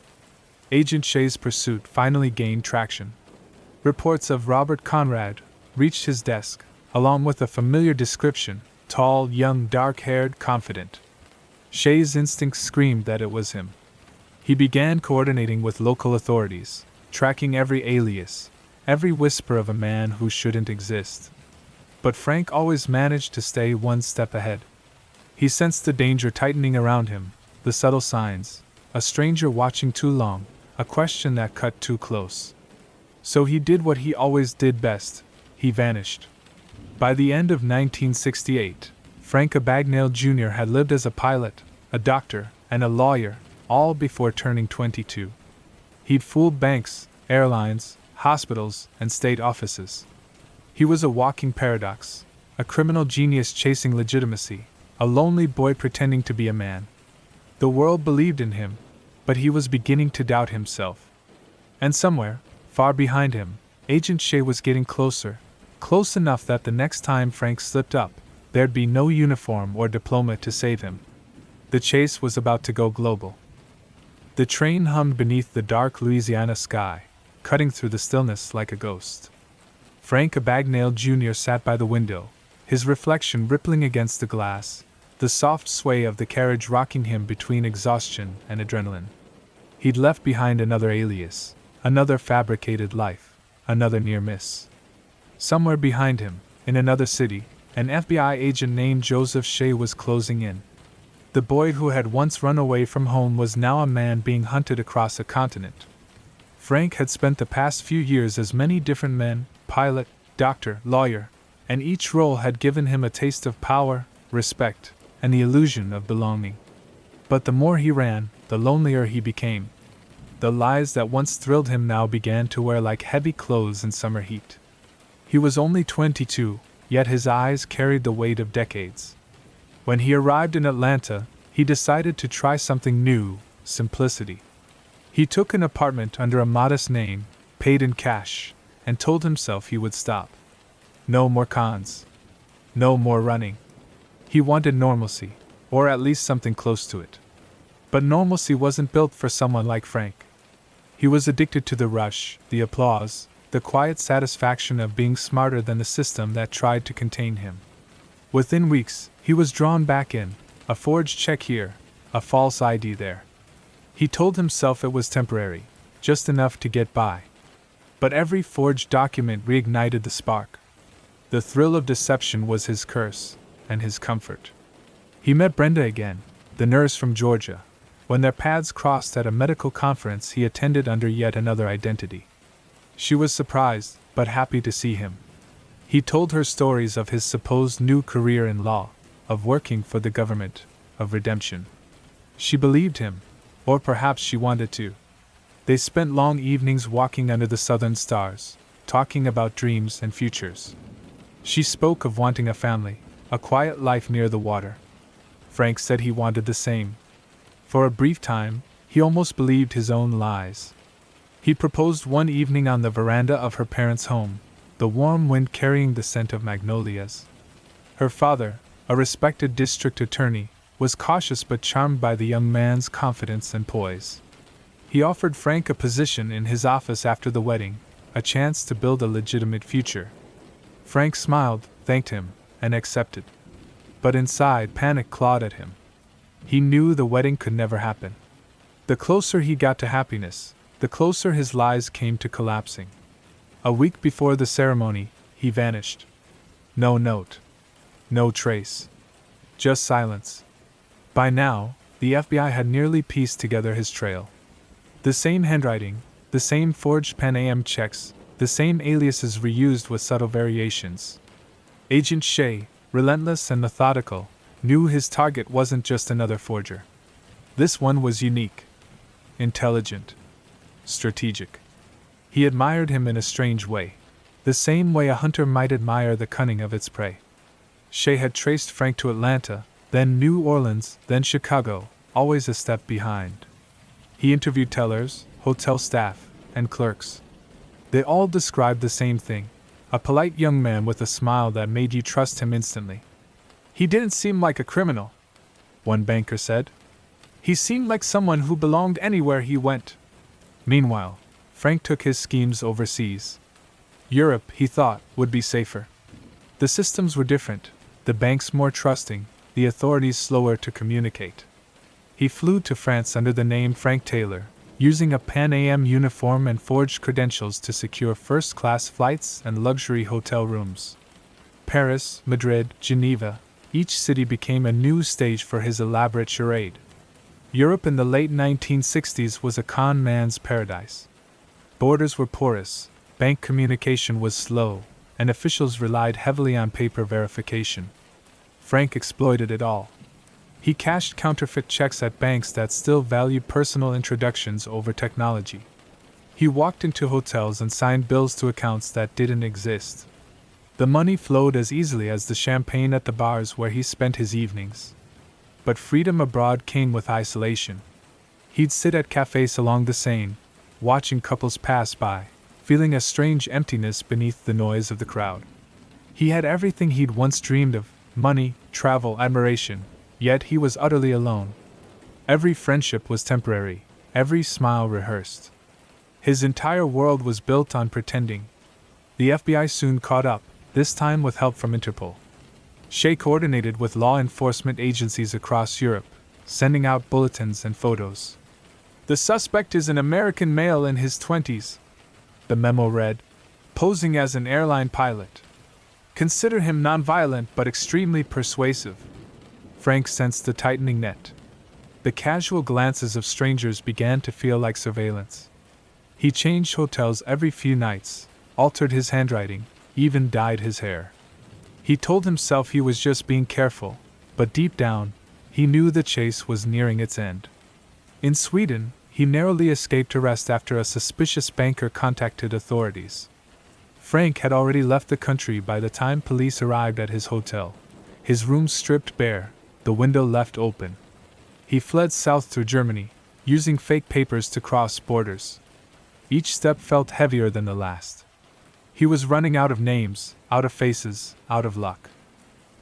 [SPEAKER 1] Agent Shea's pursuit finally gained traction. Reports of Robert Conrad reached his desk, along with a familiar description: tall, young, dark-haired, confident. Shea's instincts screamed that it was him. He began coordinating with local authorities, tracking every alias, every whisper of a man who shouldn't exist. But Frank always managed to stay one step ahead. He sensed the danger tightening around him, the subtle signs, a stranger watching too long, a question that cut too close. So he did what he always did best: he vanished. By the end of 1968, Frank Abagnale Jr. had lived as a pilot, a doctor, and a lawyer, all before turning 22. He'd fooled banks, airlines, hospitals, and state offices. He was a walking paradox, a criminal genius chasing legitimacy, a lonely boy pretending to be a man. The world believed in him, but he was beginning to doubt himself. And somewhere, far behind him, Agent Shea was getting closer, close enough that the next time Frank slipped up, there'd be no uniform or diploma to save him. The chase was about to go global. The train hummed beneath the dark Louisiana sky, cutting through the stillness like a ghost. Frank Abagnale Jr. sat by the window, his reflection rippling against the glass, the soft sway of the carriage rocking him between exhaustion and adrenaline. He'd left behind another alias, another fabricated life, another near miss. Somewhere behind him, in another city, an FBI agent named Joseph Shea was closing in. The boy who had once run away from home was now a man being hunted across a continent. Frank had spent the past few years as many different men: pilot, doctor, lawyer, and each role had given him a taste of power, respect, and the illusion of belonging. But the more he ran, the lonelier he became. The lies that once thrilled him now began to wear like heavy clothes in summer heat. He was only 22, yet his eyes carried the weight of decades. When he arrived in Atlanta, he decided to try something new: simplicity. He took an apartment under a modest name, paid in cash, and told himself he would stop. No more cons. No more running. He wanted normalcy, or at least something close to it. But normalcy wasn't built for someone like Frank. He was addicted to the rush, the applause, the quiet satisfaction of being smarter than the system that tried to contain him. Within weeks, he was drawn back in, a forged check here, a false ID there. He told himself it was temporary, just enough to get by. But every forged document reignited the spark. The thrill of deception was his curse, and his comfort. He met Brenda again, the nurse from Georgia, when their paths crossed at a medical conference he attended under yet another identity. She was surprised, but happy to see him. He told her stories of his supposed new career in law, of working for the government, of redemption. She believed him, or perhaps she wanted to. They spent long evenings walking under the southern stars, talking about dreams and futures. She spoke of wanting a family, a quiet life near the water. Frank said he wanted the same. For a brief time, He almost believed his own lies. He proposed one evening on the veranda of her parents' home, the warm wind carrying the scent of magnolias. Her father, a respected district attorney, was cautious but charmed by the young man's confidence and poise. He offered Frank a position in his office after the wedding, a chance to build a legitimate future. Frank smiled, thanked him, and accepted. But inside, panic clawed at him. He knew the wedding could never happen. The closer he got to happiness, the closer his lies came to collapsing. A week before the ceremony, he vanished. No note. No trace. Just silence. By now, the FBI had nearly pieced together his trail. The same handwriting, the same forged Pan Am checks, the same aliases reused with subtle variations. Agent Shea, relentless and methodical, knew his target wasn't just another forger. This one was unique, intelligent, strategic. He admired him in a strange way, the same way a hunter might admire the cunning of its prey. Shea had traced Frank to Atlanta, then New Orleans, then Chicago, always a step behind. He interviewed tellers, hotel staff, and clerks. They all described the same thing, a polite young man with a smile that made you trust him instantly. He didn't seem like a criminal, one banker said. He seemed like someone who belonged anywhere he went. Meanwhile, Frank took his schemes overseas. Europe, he thought, would be safer. The systems were different, the banks more trusting, the authorities slower to communicate. He flew to France under the name Frank Taylor, using a Pan Am uniform and forged credentials to secure first-class flights and luxury hotel rooms. Paris, Madrid, Geneva, each city became a new stage for his elaborate charade. Europe in the late 1960s was a con man's paradise. Borders were porous, bank communication was slow, and officials relied heavily on paper verification. Frank exploited it all. He cashed counterfeit checks at banks that still valued personal introductions over technology. He walked into hotels and signed bills to accounts that didn't exist. The money flowed as easily as the champagne at the bars where he spent his evenings. But freedom abroad came with isolation. He'd sit at cafes along the Seine, watching couples pass by, feeling a strange emptiness beneath the noise of the crowd. He had everything he'd once dreamed of: money, travel, admiration, yet he was utterly alone. Every friendship was temporary, every smile rehearsed. His entire world was built on pretending. The FBI soon caught up, this time with help from Interpol. Shea coordinated with law enforcement agencies across Europe, sending out bulletins and photos. "The suspect is an American male in his 20s, the memo read, posing as an airline pilot. Consider him nonviolent but extremely persuasive. Frank sensed the tightening net. The casual glances of strangers began to feel like surveillance. He changed hotels every few nights, altered his handwriting, even dyed his hair. He told himself he was just being careful, but deep down, he knew the chase was nearing its end. In Sweden, he narrowly escaped arrest after a suspicious banker contacted authorities. Frank had already left the country by the time police arrived at his hotel, his room stripped bare, the window left open. He fled south through Germany, using fake papers to cross borders. Each step felt heavier than the last. He was running out of names, out of faces, out of luck.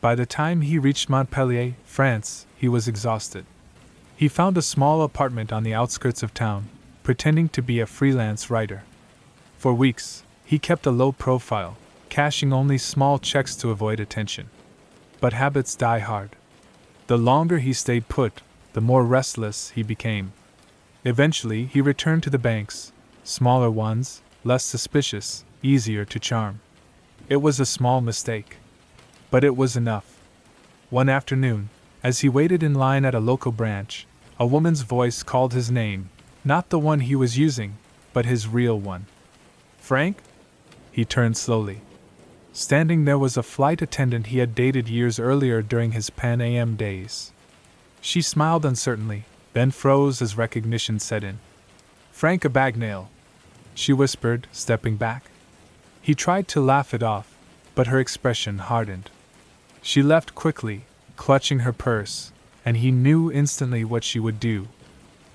[SPEAKER 1] By the time he reached Montpellier, France, he was exhausted. He found a small apartment on the outskirts of town, pretending to be a freelance writer. For weeks, he kept a low profile, cashing only small checks to avoid attention. But habits die hard. The longer he stayed put, the more restless he became. Eventually, he returned to the banks, smaller ones, less suspicious, easier to charm. It was a small mistake, but it was enough. One afternoon, as he waited in line at a local branch, a woman's voice called his name, not the one he was using, but his real one. "Frank?" He turned slowly. Standing there was a flight attendant he had dated years earlier during his Pan Am days. She smiled uncertainly, then froze as recognition set in. "Frank Abagnale," she whispered, stepping back. He tried to laugh it off, but her expression hardened. She left quickly, clutching her purse, and he knew instantly what she would do.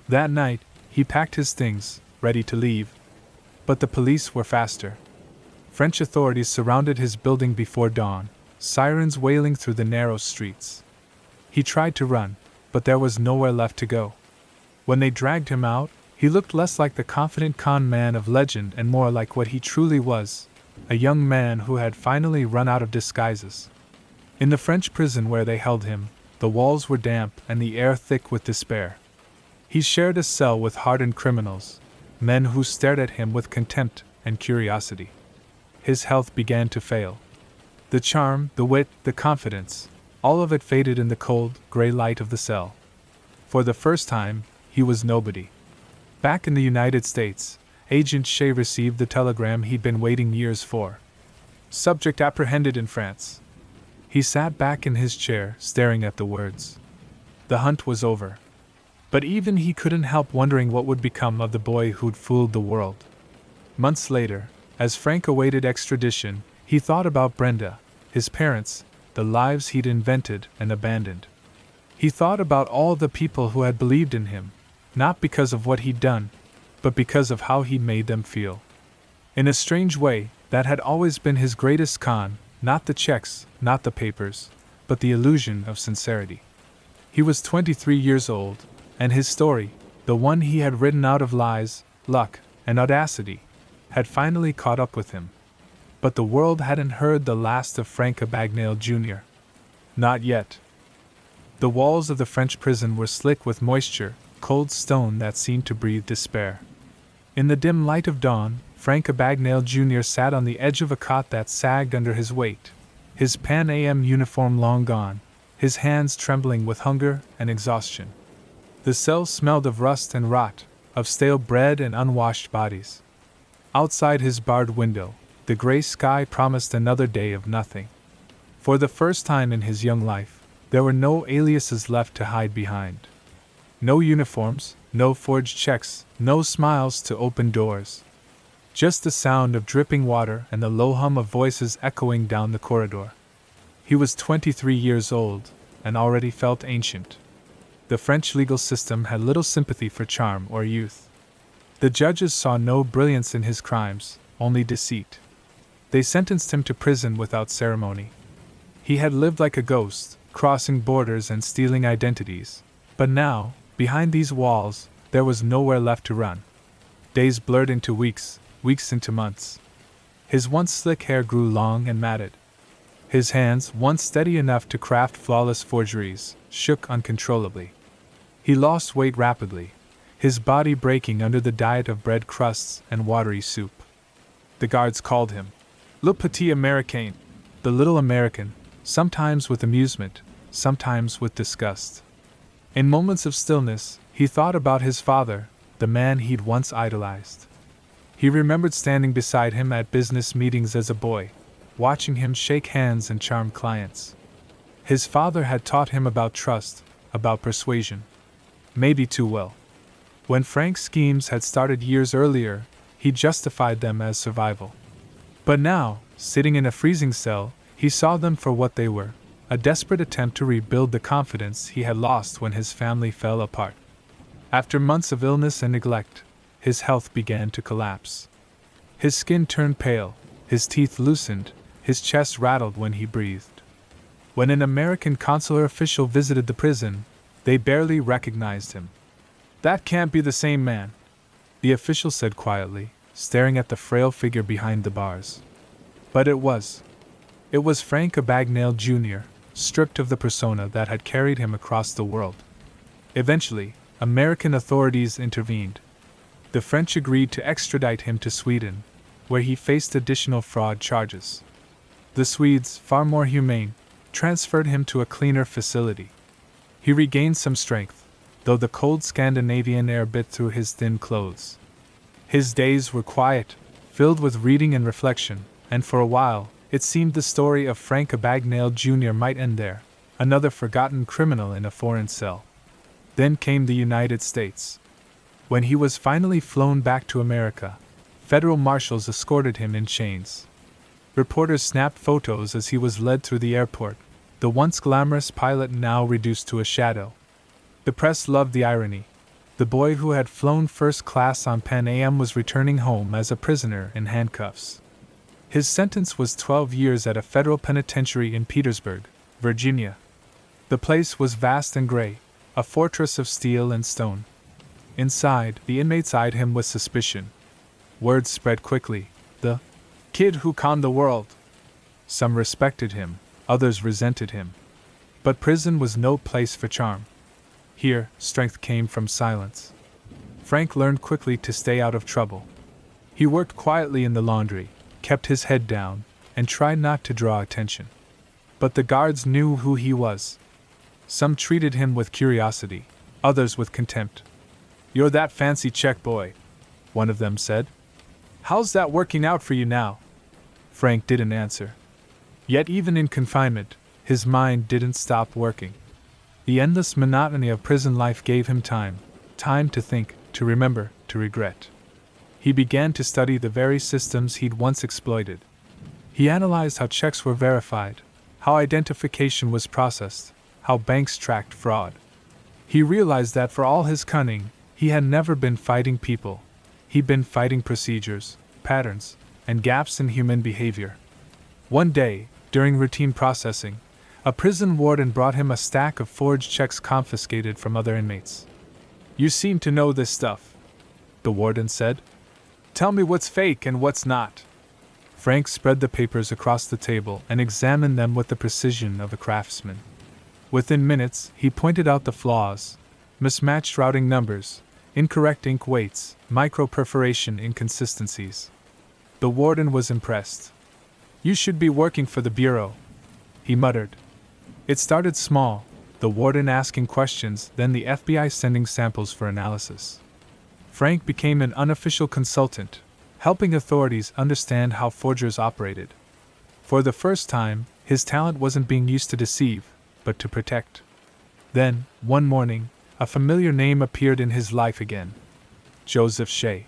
[SPEAKER 1] That night, he packed his things, ready to leave. But the police were faster. French authorities surrounded his building before dawn, sirens wailing through the narrow streets. He tried to run, but there was nowhere left to go. When they dragged him out, he looked less like the confident con man of legend and more like what he truly was, a young man who had finally run out of disguises. In the French prison where they held him, the walls were damp and the air thick with despair. He shared a cell with hardened criminals, men who stared at him with contempt and curiosity. His health began to fail. The charm, the wit, the confidence, all of it faded in the cold, gray light of the cell. For the first time, he was nobody. Back in the United States, Agent Shea received the telegram he'd been waiting years for. Subject apprehended in France. He sat back in his chair, staring at the words. The hunt was over. But even he couldn't help wondering what would become of the boy who'd fooled the world. Months later, as Frank awaited extradition, he thought about Brenda, his parents, the lives he'd invented and abandoned. He thought about all the people who had believed in him, not because of what he'd done, but because of how he'd made them feel. In a strange way, that had always been his greatest con, not the checks, not the papers, but the illusion of sincerity. He was 23 years old, and his story, the one he had written out of lies, luck, and audacity, had finally caught up with him. But the world hadn't heard the last of Frank Abagnale Jr. Not yet. The walls of the French prison were slick with moisture, cold stone that seemed to breathe despair. In the dim light of dawn, Frank Abagnale Jr. sat on the edge of a cot that sagged under his weight, his Pan Am uniform long gone, his hands trembling with hunger and exhaustion. The cell smelled of rust and rot, of stale bread and unwashed bodies. Outside his barred window, the gray sky promised another day of nothing. For the first time in his young life, there were no aliases left to hide behind. No uniforms, no forged checks, no smiles to open doors. Just the sound of dripping water and the low hum of voices echoing down the corridor. He was 23 years old, and already felt ancient. The French legal system had little sympathy for charm or youth. The judges saw no brilliance in his crimes, only deceit. They sentenced him to prison without ceremony. He had lived like a ghost, crossing borders and stealing identities. But now, behind these walls, there was nowhere left to run. Days blurred into weeks, weeks into months. His once slick hair grew long and matted. His hands, once steady enough to craft flawless forgeries, shook uncontrollably. He lost weight rapidly, his body breaking under the diet of bread crusts and watery soup. The guards called him Le Petit Américain, the little American, sometimes with amusement, sometimes with disgust. In moments of stillness, he thought about his father, the man he'd once idolized. He remembered standing beside him at business meetings as a boy, watching him shake hands and charm clients. His father had taught him about trust, about persuasion. Maybe too well. When Frank's schemes had started years earlier, he justified them as survival. But now, sitting in a freezing cell, he saw them for what they were, a desperate attempt to rebuild the confidence he had lost when his family fell apart. After months of illness and neglect, his health began to collapse. His skin turned pale, his teeth loosened, his chest rattled when he breathed. When an American consular official visited the prison, they barely recognized him. "That can't be the same man," the official said quietly, staring at the frail figure behind the bars. But it was. It was Frank Abagnale Jr., stripped of the persona that had carried him across the world. Eventually, American authorities intervened. The French agreed to extradite him to Sweden, where he faced additional fraud charges. The Swedes, far more humane, transferred him to a cleaner facility. He regained some strength, though the cold Scandinavian air bit through his thin clothes. His days were quiet, filled with reading and reflection, and for a while, it seemed the story of Frank Abagnale Jr. might end there, another forgotten criminal in a foreign cell. Then came the United States. When he was finally flown back to America, federal marshals escorted him in chains. Reporters snapped photos as he was led through the airport, the once glamorous pilot now reduced to a shadow. The press loved the irony. The boy who had flown first class on Pan Am was returning home as a prisoner in handcuffs. His sentence was 12 years at a federal penitentiary in Petersburg, Virginia. The place was vast and gray, a fortress of steel and stone. Inside, the inmates eyed him with suspicion. Word spread quickly, the kid who conned the world. Some respected him, others resented him. But prison was no place for charm. Here, strength came from silence. Frank learned quickly to stay out of trouble. He worked quietly in the laundry, kept his head down, and tried not to draw attention. But the guards knew who he was. Some treated him with curiosity, others with contempt. "You're that fancy Czech boy," one of them said. "How's that working out for you now?" Frank didn't answer. Yet even in confinement, his mind didn't stop working. The endless monotony of prison life gave him time to think, to remember, to regret. He began to study the very systems he'd once exploited. He analyzed how checks were verified, how identification was processed, how banks tracked fraud. He realized that for all his cunning, he had never been fighting people. He'd been fighting procedures, patterns, and gaps in human behavior. One day, during routine processing, a prison warden brought him a stack of forged checks confiscated from other inmates. "You seem to know this stuff," the warden said. "Tell me what's fake and what's not." Frank spread the papers across the table and examined them with the precision of a craftsman. Within minutes, he pointed out the flaws: mismatched routing numbers, incorrect ink weights, micro-perforation inconsistencies. The warden was impressed. "You should be working for the Bureau," he muttered. It started small, the warden asking questions, then the FBI sending samples for analysis. Frank became an unofficial consultant, helping authorities understand how forgers operated. For the first time, his talent wasn't being used to deceive, but to protect. Then, one morning, a familiar name appeared in his life again. Joseph Shea.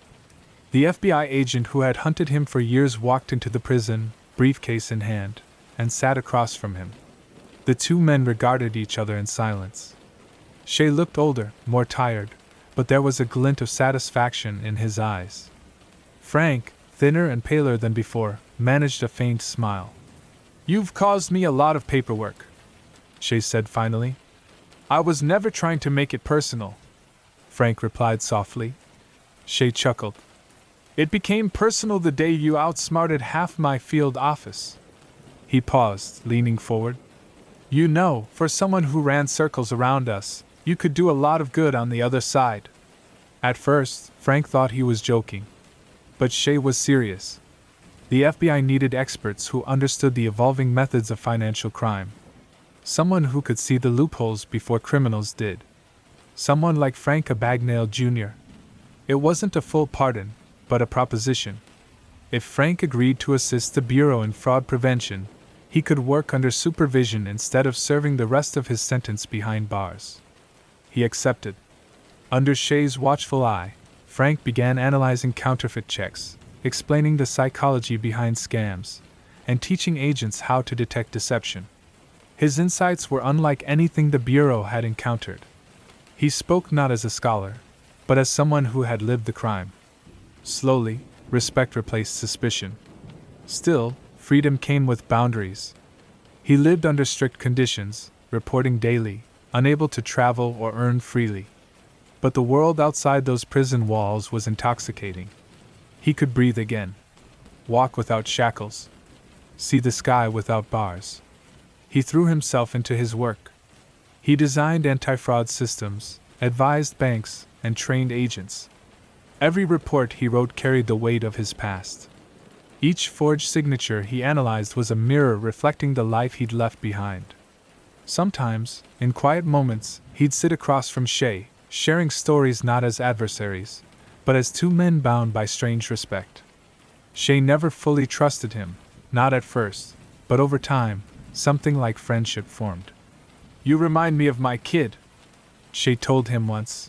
[SPEAKER 1] The FBI agent who had hunted him for years walked into the prison, briefcase in hand, and sat across from him. The two men regarded each other in silence. Shea looked older, more tired, but there was a glint of satisfaction in his eyes. Frank, thinner and paler than before, managed a faint smile. "You've caused me a lot of paperwork," Shea said finally. "I was never trying to make it personal," Frank replied softly. Shea chuckled. "It became personal the day you outsmarted half my field office." He paused, leaning forward. "You know, for someone who ran circles around us, you could do a lot of good on the other side." At first, Frank thought he was joking. But Shea was serious. The FBI needed experts who understood the evolving methods of financial crime. Someone who could see the loopholes before criminals did. Someone like Frank Abagnale Jr. It wasn't a full pardon, but a proposition. If Frank agreed to assist the Bureau in fraud prevention, he could work under supervision instead of serving the rest of his sentence behind bars. He accepted. Under Shea's watchful eye, Frank began analyzing counterfeit checks, explaining the psychology behind scams, and teaching agents how to detect deception. His insights were unlike anything the Bureau had encountered. He spoke not as a scholar, but as someone who had lived the crime. Slowly, respect replaced suspicion. Still, freedom came with boundaries. He lived under strict conditions, reporting daily, unable to travel or earn freely. But the world outside those prison walls was intoxicating. He could breathe again. Walk without shackles. See the sky without bars. He threw himself into his work. He designed anti-fraud systems, advised banks, and trained agents. Every report he wrote carried the weight of his past. Each forged signature he analyzed was a mirror reflecting the life he'd left behind. Sometimes, in quiet moments, he'd sit across from Shea, sharing stories not as adversaries, but as two men bound by strange respect. Shea never fully trusted him, not at first, but over time, something like friendship formed. "You remind me of my kid," Shea told him once.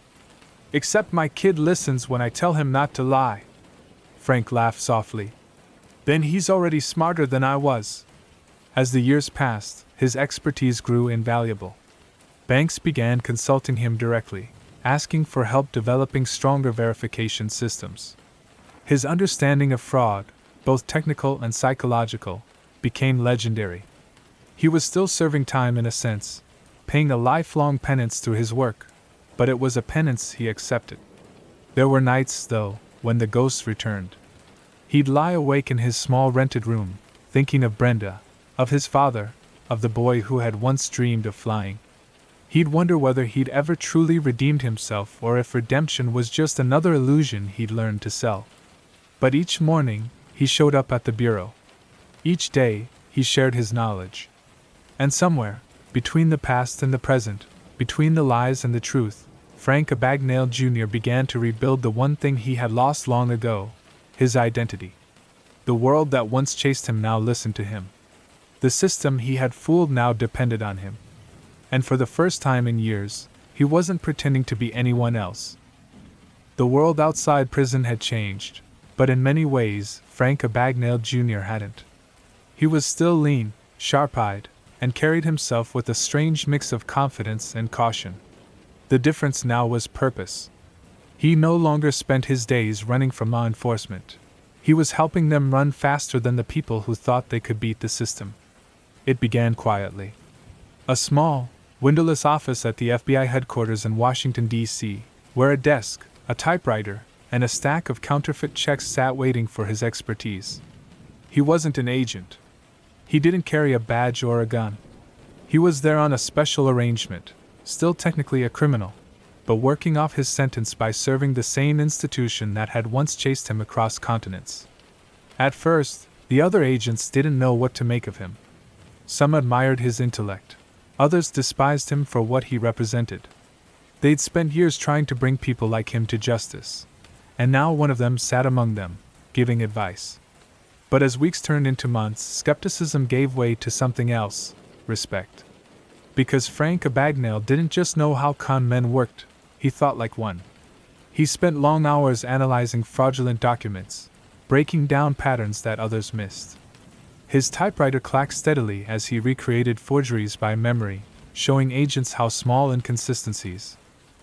[SPEAKER 1] "Except my kid listens when I tell him not to lie." Frank laughed softly. "Then he's already smarter than I was." As the years passed, his expertise grew invaluable. Banks began consulting him directly, asking for help developing stronger verification systems. His understanding of fraud, both technical and psychological, became legendary. He was still serving time in a sense, paying a lifelong penance through his work, but it was a penance he accepted. There were nights, though, when the ghosts returned. He'd lie awake in his small rented room, thinking of Brenda, of his father, of the boy who had once dreamed of flying. He'd wonder whether he'd ever truly redeemed himself or if redemption was just another illusion he'd learned to sell. But each morning, he showed up at the bureau. Each day, he shared his knowledge. And somewhere, between the past and the present, between the lies and the truth, Frank Abagnale Jr. began to rebuild the one thing he had lost long ago: his identity. The world that once chased him now listened to him. The system he had fooled now depended on him. And for the first time in years, he wasn't pretending to be anyone else. The world outside prison had changed, but in many ways, Frank Abagnale Jr. hadn't. He was still lean, sharp-eyed, and carried himself with a strange mix of confidence and caution. The difference now was purpose. He no longer spent his days running from law enforcement. He was helping them run faster than the people who thought they could beat the system. It began quietly. A small, windowless office at the FBI headquarters in Washington, D.C., where a desk, a typewriter, and a stack of counterfeit checks sat waiting for his expertise. He wasn't an agent. He didn't carry a badge or a gun. He was there on a special arrangement, still technically a criminal, but working off his sentence by serving the same institution that had once chased him across continents. At first, the other agents didn't know what to make of him. Some admired his intellect. Others despised him for what he represented. They'd spent years trying to bring people like him to justice, and now one of them sat among them, giving advice. But as weeks turned into months, skepticism gave way to something else: respect. Because Frank Abagnale didn't just know how con men worked, he thought like one. He spent long hours analyzing fraudulent documents, breaking down patterns that others missed. His typewriter clacked steadily as he recreated forgeries by memory, showing agents how small inconsistencies,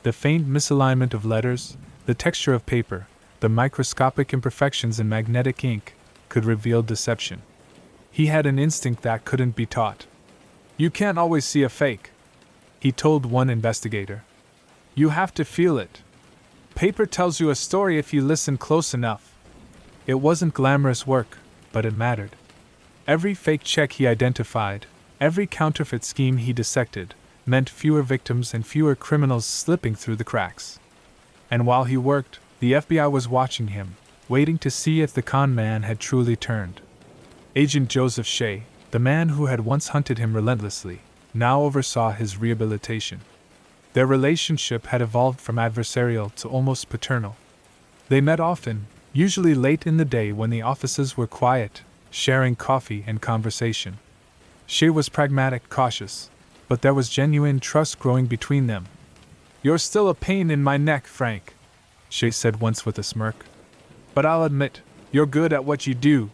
[SPEAKER 1] the faint misalignment of letters, the texture of paper, the microscopic imperfections in magnetic ink, could reveal deception. He had an instinct that couldn't be taught. "You can't always see a fake," he told one investigator. "You have to feel it. Paper tells you a story if you listen close enough." It wasn't glamorous work, but it mattered. Every fake check he identified, every counterfeit scheme he dissected, meant fewer victims and fewer criminals slipping through the cracks. And while he worked, the FBI was watching him, waiting to see if the con man had truly turned. Agent Joseph Shea, the man who had once hunted him relentlessly, now oversaw his rehabilitation. Their relationship had evolved from adversarial to almost paternal. They met often, usually late in the day when the offices were quiet, sharing coffee and conversation. Shea was pragmatic, cautious, but there was genuine trust growing between them. "You're still a pain in my neck, Frank," Shea said once with a smirk. "But I'll admit, you're good at what you do."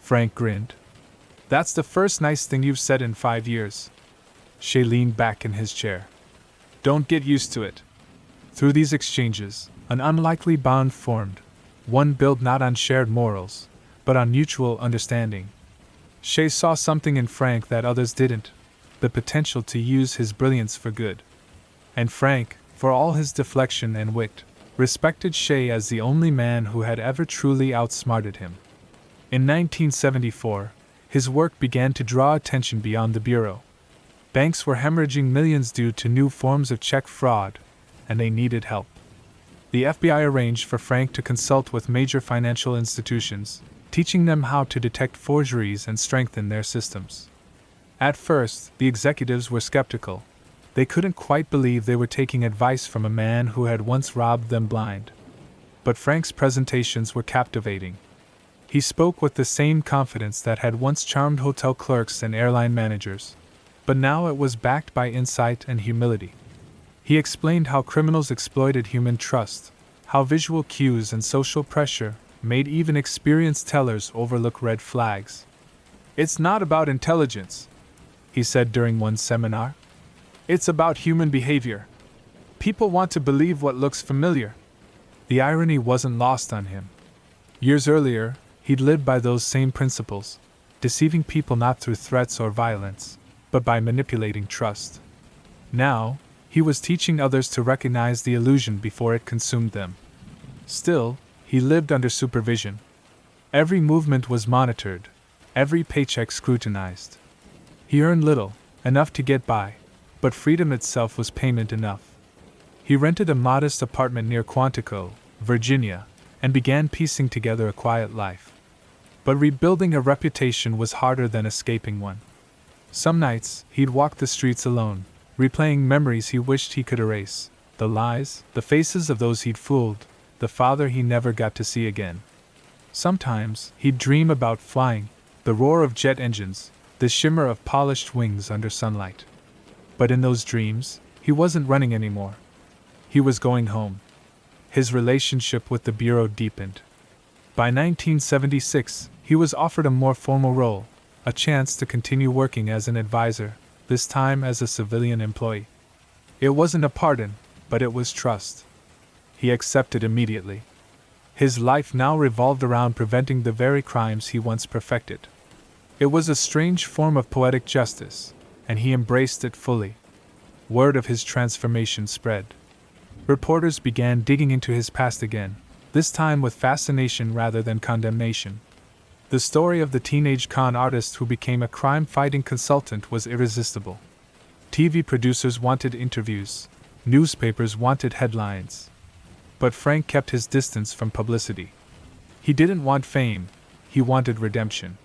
[SPEAKER 1] Frank grinned. "That's the first nice thing you've said in 5 years." Shea leaned back in his chair. "Don't get used to it." Through these exchanges, an unlikely bond formed, one built not on shared morals, but on mutual understanding. Shea saw something in Frank that others didn't: the potential to use his brilliance for good. And Frank, for all his deflection and wit, respected Shea as the only man who had ever truly outsmarted him. In 1974, his work began to draw attention beyond the bureau. Banks were hemorrhaging millions due to new forms of check fraud, and they needed help. The FBI arranged for Frank to consult with major financial institutions, teaching them how to detect forgeries and strengthen their systems. At first, the executives were skeptical. They couldn't quite believe they were taking advice from a man who had once robbed them blind. But Frank's presentations were captivating. He spoke with the same confidence that had once charmed hotel clerks and airline managers, but now it was backed by insight and humility. He explained how criminals exploited human trust, how visual cues and social pressure made even experienced tellers overlook red flags. "It's not about intelligence," he said during one seminar. "It's about human behavior." People want to believe what looks familiar. The irony wasn't lost on him. Years earlier, he'd lived by those same principles, deceiving people not through threats or violence, but by manipulating trust. Now, he was teaching others to recognize the illusion before it consumed them. Still, he lived under supervision. Every movement was monitored, every paycheck scrutinized. He earned little, enough to get by, but freedom itself was payment enough. He rented a modest apartment near Quantico, Virginia, and began piecing together a quiet life. But rebuilding a reputation was harder than escaping one. Some nights, he'd walk the streets alone, replaying memories he wished he could erase, the lies, the faces of those he'd fooled, the father he never got to see again. Sometimes, he'd dream about flying, the roar of jet engines, the shimmer of polished wings under sunlight. But in those dreams, he wasn't running anymore. He was going home. His relationship with the Bureau deepened. By 1976, he was offered a more formal role, a chance to continue working as an advisor, this time as a civilian employee. It wasn't a pardon, but it was trust. He accepted immediately. His life now revolved around preventing the very crimes he once perfected. It was a strange form of poetic justice, and he embraced it fully. Word of his transformation spread. Reporters began digging into his past again, this time with fascination rather than condemnation. The story of the teenage con artist who became a crime-fighting consultant was irresistible. TV producers wanted interviews, newspapers wanted headlines. But Frank kept his distance from publicity. He didn't want fame, he wanted redemption.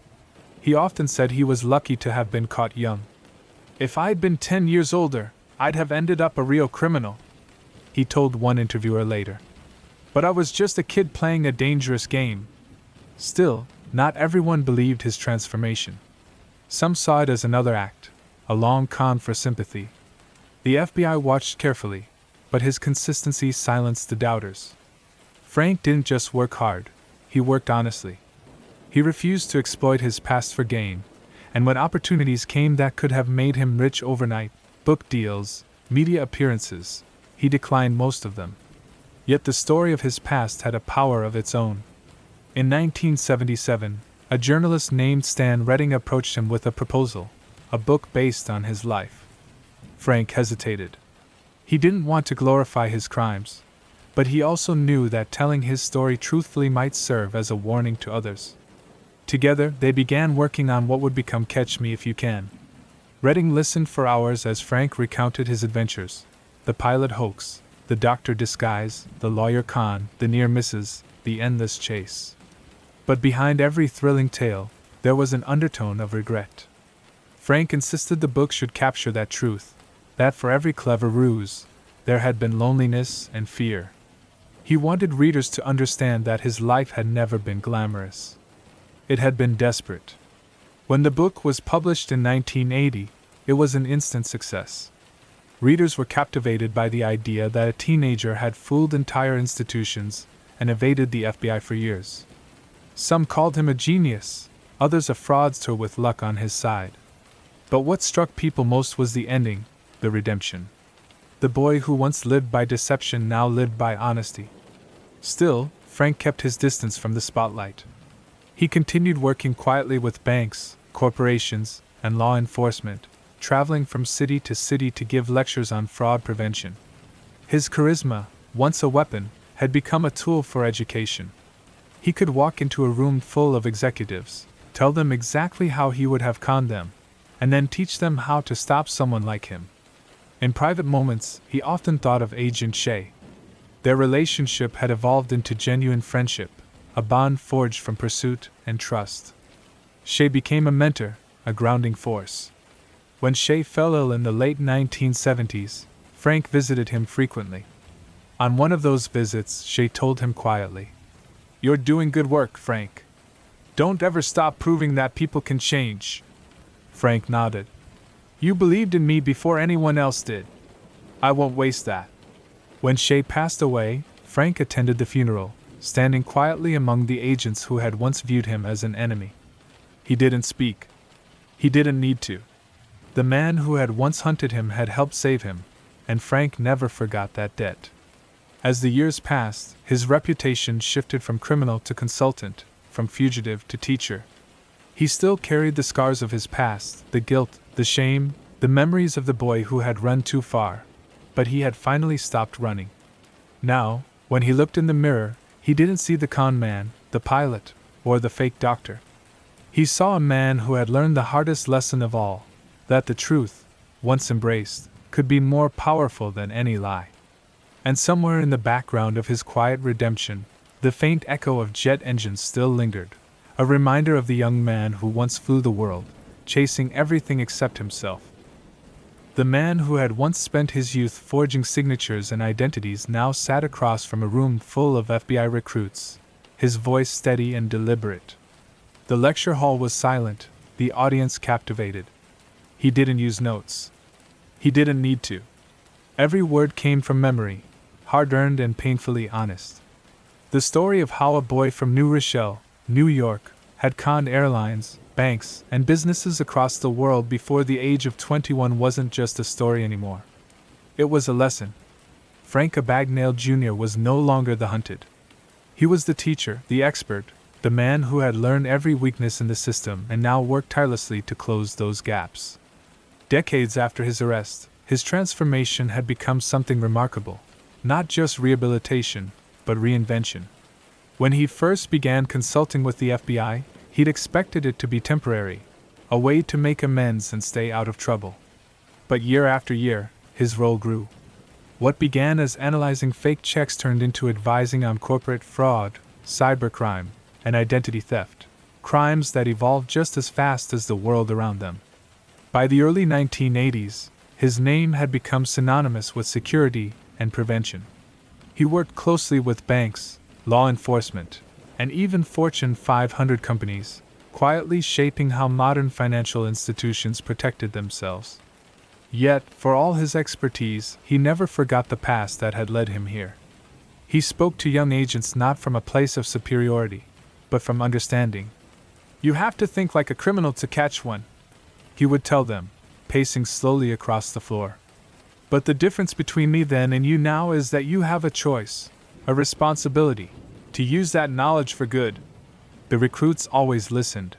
[SPEAKER 1] He often said he was lucky to have been caught young. "If I'd been 10 years older, I'd have ended up a real criminal," he told one interviewer later. "But I was just a kid playing a dangerous game." Still, not everyone believed his transformation. Some saw it as another act, a long con for sympathy. The FBI watched carefully, but his consistency silenced the doubters. Frank didn't just work hard, he worked honestly. He refused to exploit his past for gain, and when opportunities came that could have made him rich overnight, book deals, media appearances, he declined most of them. Yet the story of his past had a power of its own. In 1977, a journalist named Stan Redding approached him with a proposal, a book based on his life. Frank hesitated. He didn't want to glorify his crimes, but he also knew that telling his story truthfully might serve as a warning to others. Together, they began working on what would become Catch Me If You Can. Redding listened for hours as Frank recounted his adventures: the pilot hoax, the doctor disguise, the lawyer con, the near misses, the endless chase. But behind every thrilling tale, there was an undertone of regret. Frank insisted the book should capture that truth, that for every clever ruse, there had been loneliness and fear. He wanted readers to understand that his life had never been glamorous. It had been desperate. When the book was published in 1980, it was an instant success. Readers were captivated by the idea that a teenager had fooled entire institutions and evaded the FBI for years. Some called him a genius, others a fraudster with luck on his side. But what struck people most was the ending, the redemption. The boy who once lived by deception now lived by honesty. Still, Frank kept his distance from the spotlight. He continued working quietly with banks, corporations, and law enforcement, traveling from city to city to give lectures on fraud prevention. His charisma, once a weapon, had become a tool for education. He could walk into a room full of executives, tell them exactly how he would have conned them, and then teach them how to stop someone like him. In private moments, he often thought of Agent Shea. Their relationship had evolved into genuine friendship, a bond forged from pursuit and trust. Shea became a mentor, a grounding force. When Shea fell ill in the late 1970s, Frank visited him frequently. On one of those visits, Shea told him quietly, "You're doing good work, Frank. Don't ever stop proving that people can change." Frank nodded. "You believed in me before anyone else did. I won't waste that." When Shea passed away, Frank attended the funeral, standing quietly among the agents who had once viewed him as an enemy. He didn't speak. He didn't need to. The man who had once hunted him had helped save him, and Frank never forgot that debt. As the years passed, his reputation shifted from criminal to consultant, from fugitive to teacher. He still carried the scars of his past, the guilt, the shame, the memories of the boy who had run too far, but he had finally stopped running. Now, when he looked in the mirror, he didn't see the con man, the pilot, or the fake doctor. He saw a man who had learned the hardest lesson of all, that the truth, once embraced, could be more powerful than any lie. And somewhere in the background of his quiet redemption, the faint echo of jet engines still lingered, a reminder of the young man who once flew the world, chasing everything except himself. The man who had once spent his youth forging signatures and identities now sat across from a room full of FBI recruits, his voice steady and deliberate. The lecture hall was silent, the audience captivated. He didn't use notes. He didn't need to. Every word came from memory, hard-earned and painfully honest. The story of how a boy from New Rochelle, New York, had conned airlines, banks, and businesses across the world before the age of 21 wasn't just a story anymore. It was a lesson. Frank Abagnale Jr. was no longer the hunted. He was the teacher, the expert, the man who had learned every weakness in the system and now worked tirelessly to close those gaps. Decades after his arrest, his transformation had become something remarkable. Not just rehabilitation, but reinvention. When he first began consulting with the FBI, he'd expected it to be temporary, a way to make amends and stay out of trouble. But year after year, his role grew. What began as analyzing fake checks turned into advising on corporate fraud, cybercrime, and identity theft, crimes that evolved just as fast as the world around them. By the early 1980s, his name had become synonymous with security and prevention. He worked closely with banks, law enforcement, and even Fortune 500 companies, quietly shaping how modern financial institutions protected themselves. Yet, for all his expertise, he never forgot the past that had led him here. He spoke to young agents not from a place of superiority, but from understanding. "You have to think like a criminal to catch one," he would tell them, pacing slowly across the floor. "But the difference between me then and you now is that you have a choice, a responsibility, to use that knowledge for good." The recruits always listened.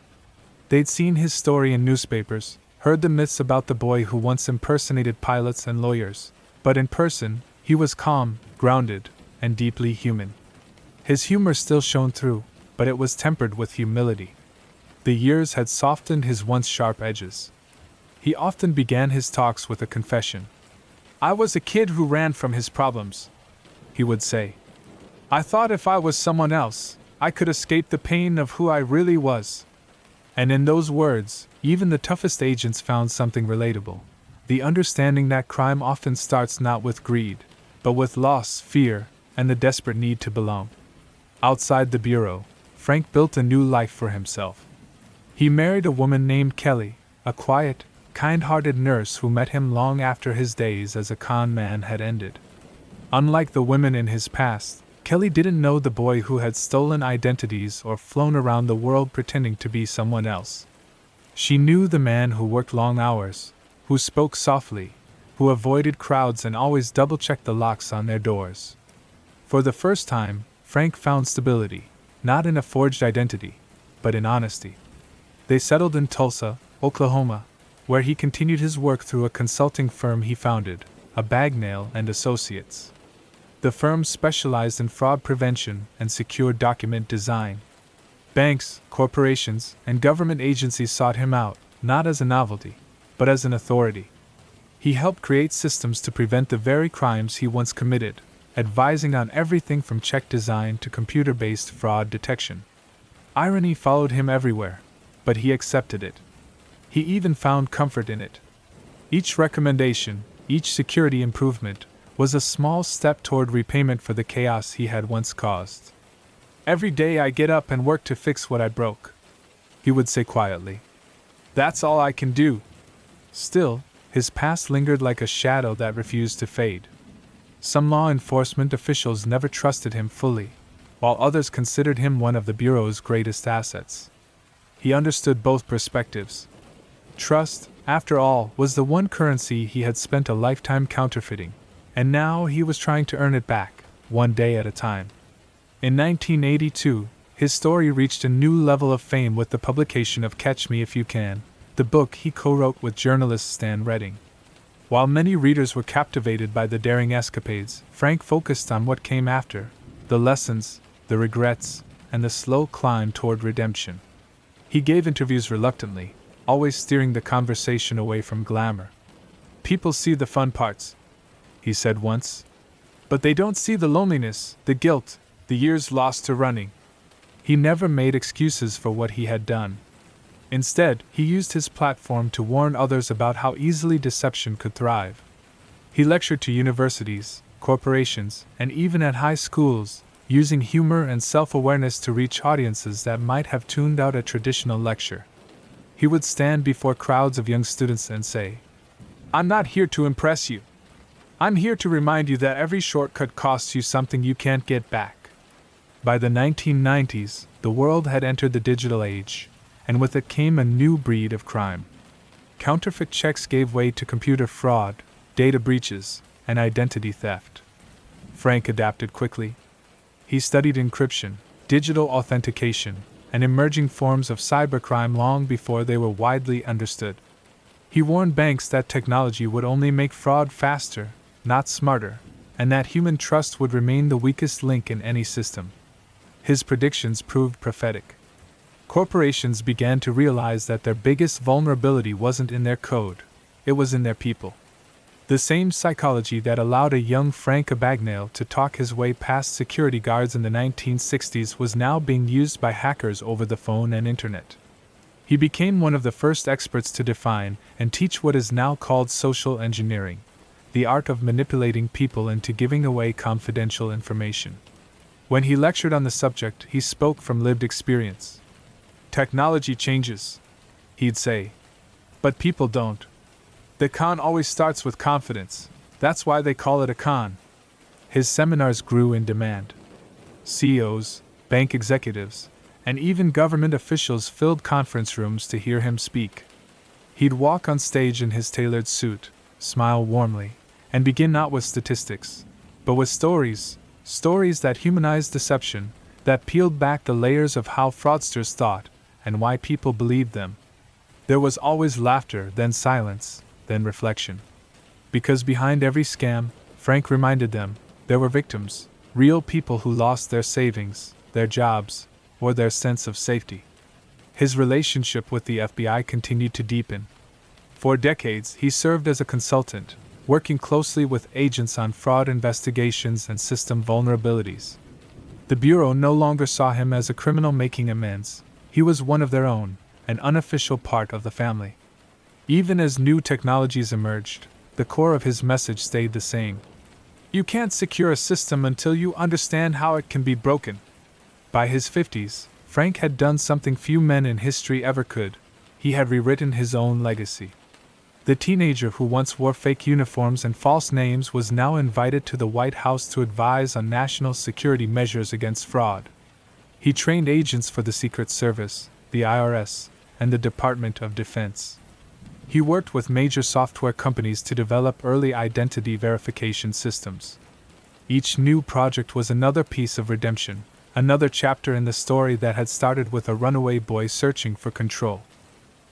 [SPEAKER 1] They'd seen his story in newspapers, heard the myths about the boy who once impersonated pilots and lawyers, but in person, he was calm, grounded, and deeply human. His humor still shone through, but it was tempered with humility. The years had softened his once sharp edges. He often began his talks with a confession. "I was a kid who ran from his problems," he would say. "I thought if I was someone else, I could escape the pain of who I really was." And in those words, even the toughest agents found something relatable. The understanding that crime often starts not with greed, but with loss, fear, and the desperate need to belong. Outside the bureau, Frank built a new life for himself. He married a woman named Kelly, a quiet, kind-hearted nurse who met him long after his days as a con man had ended. Unlike the women in his past, Kelly didn't know the boy who had stolen identities or flown around the world pretending to be someone else. She knew the man who worked long hours, who spoke softly, who avoided crowds and always double-checked the locks on their doors. For the first time, Frank found stability, not in a forged identity, but in honesty. They settled in Tulsa, Oklahoma, where he continued his work through a consulting firm he founded, Abagnale and Associates. The firm specialized in fraud prevention and secure document design. Banks, corporations, and government agencies sought him out, not as a novelty, but as an authority. He helped create systems to prevent the very crimes he once committed, advising on everything from check design to computer-based fraud detection. Irony followed him everywhere, but he accepted it. He even found comfort in it. Each recommendation, each security improvement, was a small step toward repayment for the chaos he had once caused. "Every day I get up and work to fix what I broke," he would say quietly. "That's all I can do." Still, his past lingered like a shadow that refused to fade. Some law enforcement officials never trusted him fully, while others considered him one of the Bureau's greatest assets. He understood both perspectives. Trust, after all, was the one currency he had spent a lifetime counterfeiting, and now he was trying to earn it back, one day at a time. In 1982, his story reached a new level of fame with the publication of Catch Me If You Can, the book he co-wrote with journalist Stan Redding. While many readers were captivated by the daring escapades, Frank focused on what came after, the lessons, the regrets, and the slow climb toward redemption. He gave interviews reluctantly, always steering the conversation away from glamour. "People see the fun parts," he said once, "but they don't see the loneliness, the guilt, the years lost to running." He never made excuses for what he had done. Instead, he used his platform to warn others about how easily deception could thrive. He lectured to universities, corporations, and even at high schools, using humor and self-awareness to reach audiences that might have tuned out a traditional lecture. He would stand before crowds of young students and say, "I'm not here to impress you. I'm here to remind you that every shortcut costs you something you can't get back." By the 1990s, the world had entered the digital age, and with it came a new breed of crime. Counterfeit checks gave way to computer fraud, data breaches, and identity theft. Frank adapted quickly. He studied encryption, digital authentication, and emerging forms of cybercrime long before they were widely understood. He warned banks that technology would only make fraud faster, not smarter, and that human trust would remain the weakest link in any system. His predictions proved prophetic. Corporations began to realize that their biggest vulnerability wasn't in their code, it was in their people. The same psychology that allowed a young Frank Abagnale to talk his way past security guards in the 1960s was now being used by hackers over the phone and internet. He became one of the first experts to define and teach what is now called social engineering, the art of manipulating people into giving away confidential information. When he lectured on the subject, he spoke from lived experience. "Technology changes," he'd say, "but people don't. The con always starts with confidence. That's why they call it a con." His seminars grew in demand. CEOs, bank executives, and even government officials filled conference rooms to hear him speak. He'd walk on stage in his tailored suit, smile warmly, and begin not with statistics, but with stories that humanized deception, that peeled back the layers of how fraudsters thought and why people believed them. There was always laughter, then silence, then reflection. Because behind every scam, Frank reminded them, there were victims, real people who lost their savings, their jobs, or their sense of safety. His relationship with the FBI continued to deepen. For decades, he served as a consultant, working closely with agents on fraud investigations and system vulnerabilities. The Bureau no longer saw him as a criminal making amends. He was one of their own, an unofficial part of the family. Even as new technologies emerged, the core of his message stayed the same. You can't secure a system until you understand how it can be broken. By his 50s, Frank had done something few men in history ever could. He had rewritten his own legacy. The teenager who once wore fake uniforms and false names was now invited to the White House to advise on national security measures against fraud. He trained agents for the Secret Service, the IRS, and the Department of Defense. He worked with major software companies to develop early identity verification systems. Each new project was another piece of redemption, another chapter in the story that had started with a runaway boy searching for control.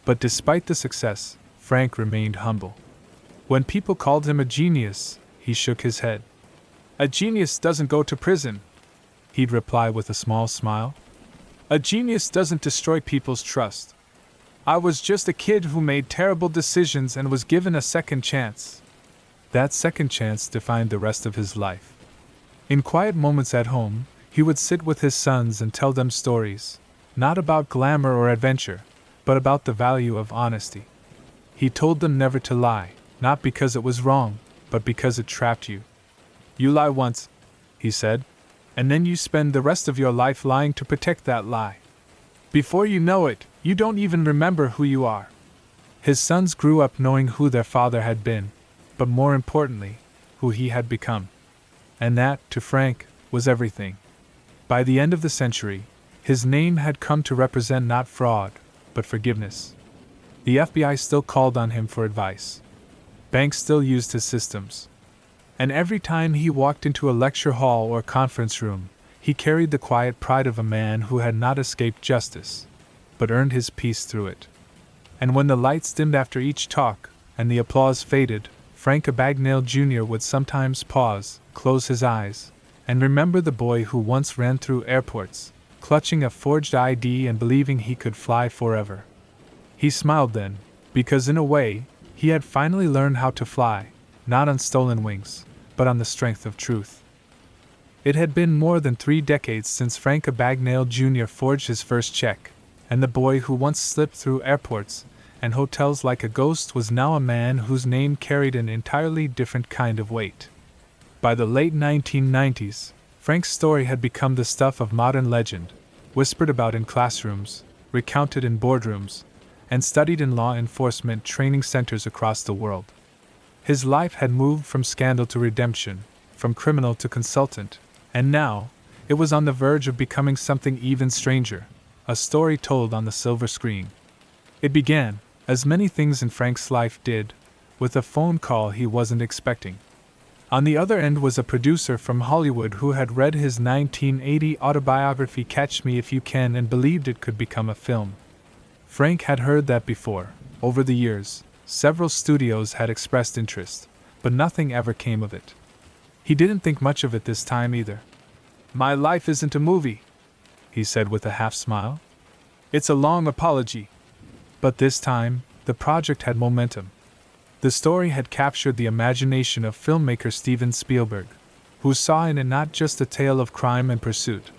[SPEAKER 1] But despite the success, Frank remained humble. When people called him a genius, he shook his head. "A genius doesn't go to prison," he'd reply with a small smile. "A genius doesn't destroy people's trust. I was just a kid who made terrible decisions and was given a second chance." That second chance defined the rest of his life. In quiet moments at home, he would sit with his sons and tell them stories, not about glamour or adventure, but about the value of honesty. He told them never to lie, not because it was wrong, but because it trapped you. "You lie once," he said, "and then you spend the rest of your life lying to protect that lie. Before you know it, you don't even remember who you are." His sons grew up knowing who their father had been, but more importantly, who he had become. And that, to Frank, was everything. By the end of the century, his name had come to represent not fraud, but forgiveness. The FBI still called on him for advice. Banks still used his systems. And every time he walked into a lecture hall or conference room, he carried the quiet pride of a man who had not escaped justice, but earned his peace through it. And when the lights dimmed after each talk, and the applause faded, Frank Abagnale Jr. would sometimes pause, close his eyes, and remember the boy who once ran through airports, clutching a forged ID and believing he could fly forever. He smiled then, because in a way, he had finally learned how to fly, not on stolen wings, but on the strength of truth. It had been more than 3 decades since Frank Abagnale Jr. forged his first check, and the boy who once slipped through airports and hotels like a ghost was now a man whose name carried an entirely different kind of weight. By the late 1990s, Frank's story had become the stuff of modern legend, whispered about in classrooms, recounted in boardrooms, and studied in law enforcement training centers across the world. His life had moved from scandal to redemption, from criminal to consultant, and now, it was on the verge of becoming something even stranger, a story told on the silver screen. It began, as many things in Frank's life did, with a phone call he wasn't expecting. On the other end was a producer from Hollywood who had read his 1980 autobiography Catch Me If You Can and believed it could become a film. Frank had heard that before. Over the years, several studios had expressed interest, but nothing ever came of it. He didn't think much of it this time either. "My life isn't a movie," he said with a half-smile. "It's a long apology." But this time, the project had momentum. The story had captured the imagination of filmmaker Steven Spielberg, who saw in it not just a tale of crime and pursuit,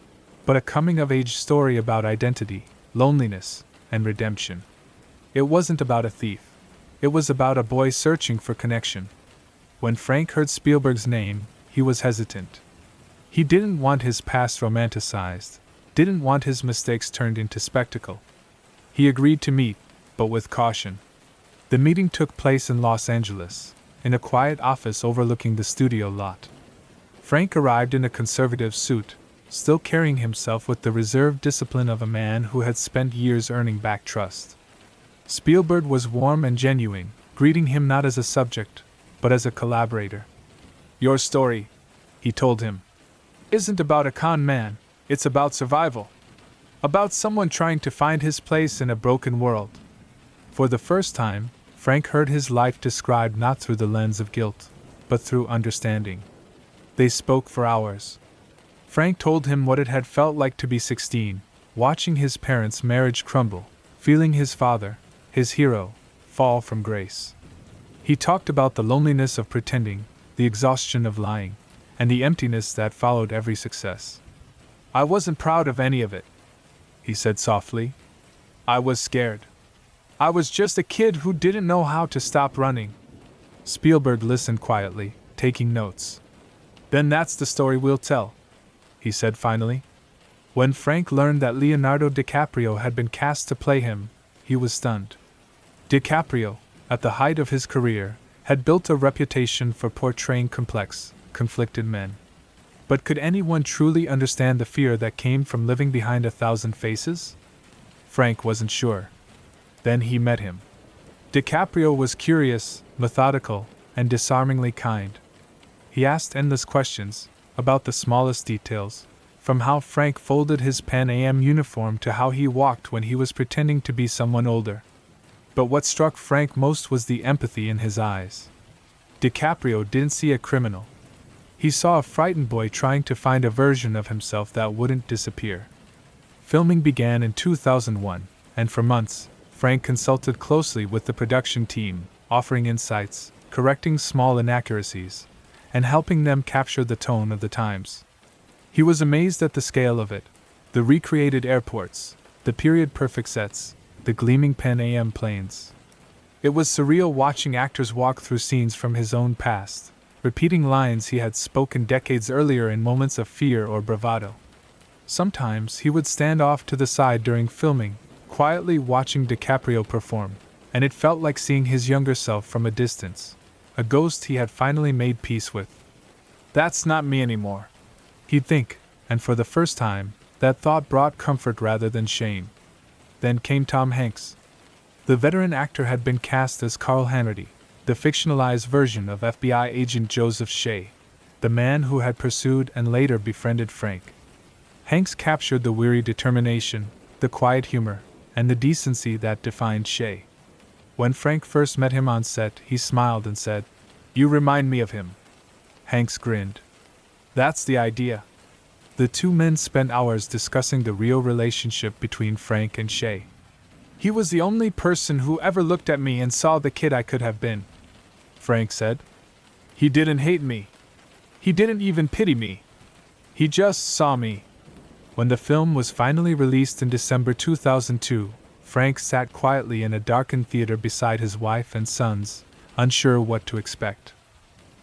[SPEAKER 1] but a coming-of-age story about identity, loneliness, and redemption. It wasn't about a thief. It was about a boy searching for connection. When Frank heard Spielberg's name, he was hesitant. He didn't want his past romanticized, didn't want his mistakes turned into spectacle. He agreed to meet, but with caution. The meeting took place in Los Angeles, in a quiet office overlooking the studio lot. Frank arrived in a conservative suit, still carrying himself with the reserved discipline of a man who had spent years earning back trust. Spielberg was warm and genuine, greeting him not as a subject, but as a collaborator. "Your story," he told him, "isn't about a con man, it's about survival. About someone trying to find his place in a broken world." For the first time, Frank heard his life described not through the lens of guilt, but through understanding. They spoke for hours. Frank told him what it had felt like to be 16, watching his parents' marriage crumble, feeling his father, his hero, fall from grace. He talked about the loneliness of pretending, the exhaustion of lying, and the emptiness that followed every success. "I wasn't proud of any of it," he said softly. "I was scared. I was just a kid who didn't know how to stop running." Spielberg listened quietly, taking notes. "Then that's the story we'll tell," he said finally. When Frank learned that Leonardo DiCaprio had been cast to play him, he was stunned. DiCaprio, at the height of his career, had built a reputation for portraying complex, conflicted men. But could anyone truly understand the fear that came from living behind 1,000 faces? Frank wasn't sure. Then he met him. DiCaprio was curious, methodical, and disarmingly kind. He asked endless questions, about the smallest details, from how Frank folded his Pan Am uniform to how he walked when he was pretending to be someone older. But what struck Frank most was the empathy in his eyes. DiCaprio didn't see a criminal. He saw a frightened boy trying to find a version of himself that wouldn't disappear. Filming began in 2001, and for months, Frank consulted closely with the production team, offering insights, correcting small inaccuracies, and helping them capture the tone of the times. He was amazed at the scale of it: the recreated airports, the period-perfect sets, the gleaming Pan Am planes. It was surreal watching actors walk through scenes from his own past, repeating lines he had spoken decades earlier in moments of fear or bravado. Sometimes he would stand off to the side during filming, quietly watching DiCaprio perform, and it felt like seeing his younger self from a distance, a ghost he had finally made peace with. "That's not me anymore," he'd think, and for the first time, that thought brought comfort rather than shame. Then came Tom Hanks. The veteran actor had been cast as Carl Hannity, the fictionalized version of FBI agent Joseph Shea, the man who had pursued and later befriended Frank. Hanks captured the weary determination, the quiet humor, and the decency that defined Shea. When Frank first met him on set, he smiled and said, "You remind me of him." Hanks grinned. "That's the idea." The two men spent hours discussing the real relationship between Frank and Shea. "He was the only person who ever looked at me and saw the kid I could have been," Frank said. "He didn't hate me. He didn't even pity me. He just saw me." When the film was finally released in December 2002, Frank sat quietly in a darkened theater beside his wife and sons, unsure what to expect.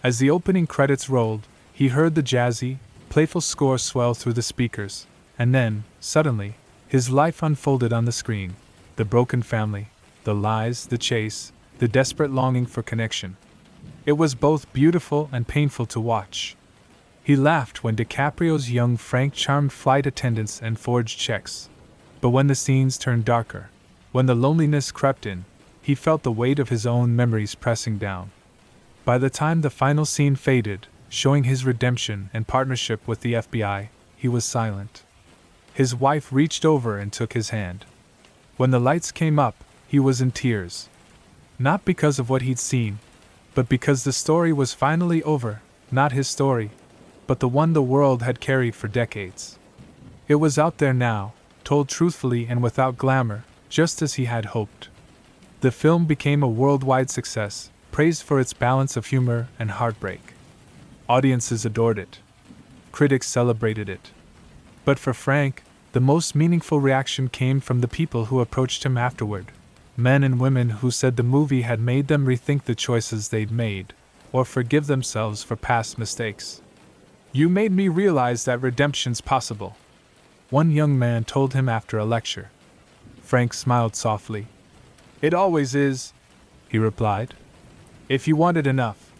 [SPEAKER 1] As the opening credits rolled, he heard the jazzy, playful score swell through the speakers, and then, suddenly, his life unfolded on the screen. The broken family, the lies, the chase, the desperate longing for connection. It was both beautiful and painful to watch. He laughed when DiCaprio's young Frank charmed flight attendants and forged checks. But when the scenes turned darker, when the loneliness crept in, he felt the weight of his own memories pressing down. By the time the final scene faded, showing his redemption and partnership with the FBI, he was silent. His wife reached over and took his hand. When the lights came up, he was in tears. Not because of what he'd seen, but because the story was finally over, not his story, but the one the world had carried for decades. It was out there now, told truthfully and without glamour, just as he had hoped. The film became a worldwide success, praised for its balance of humor and heartbreak. Audiences adored it. Critics celebrated it. But for Frank, the most meaningful reaction came from the people who approached him afterward. Men and women who said the movie had made them rethink the choices they'd made, or forgive themselves for past mistakes. "You made me realize that redemption's possible," one young man told him after a lecture. Frank smiled softly. "It always is," he replied, "if you want it enough."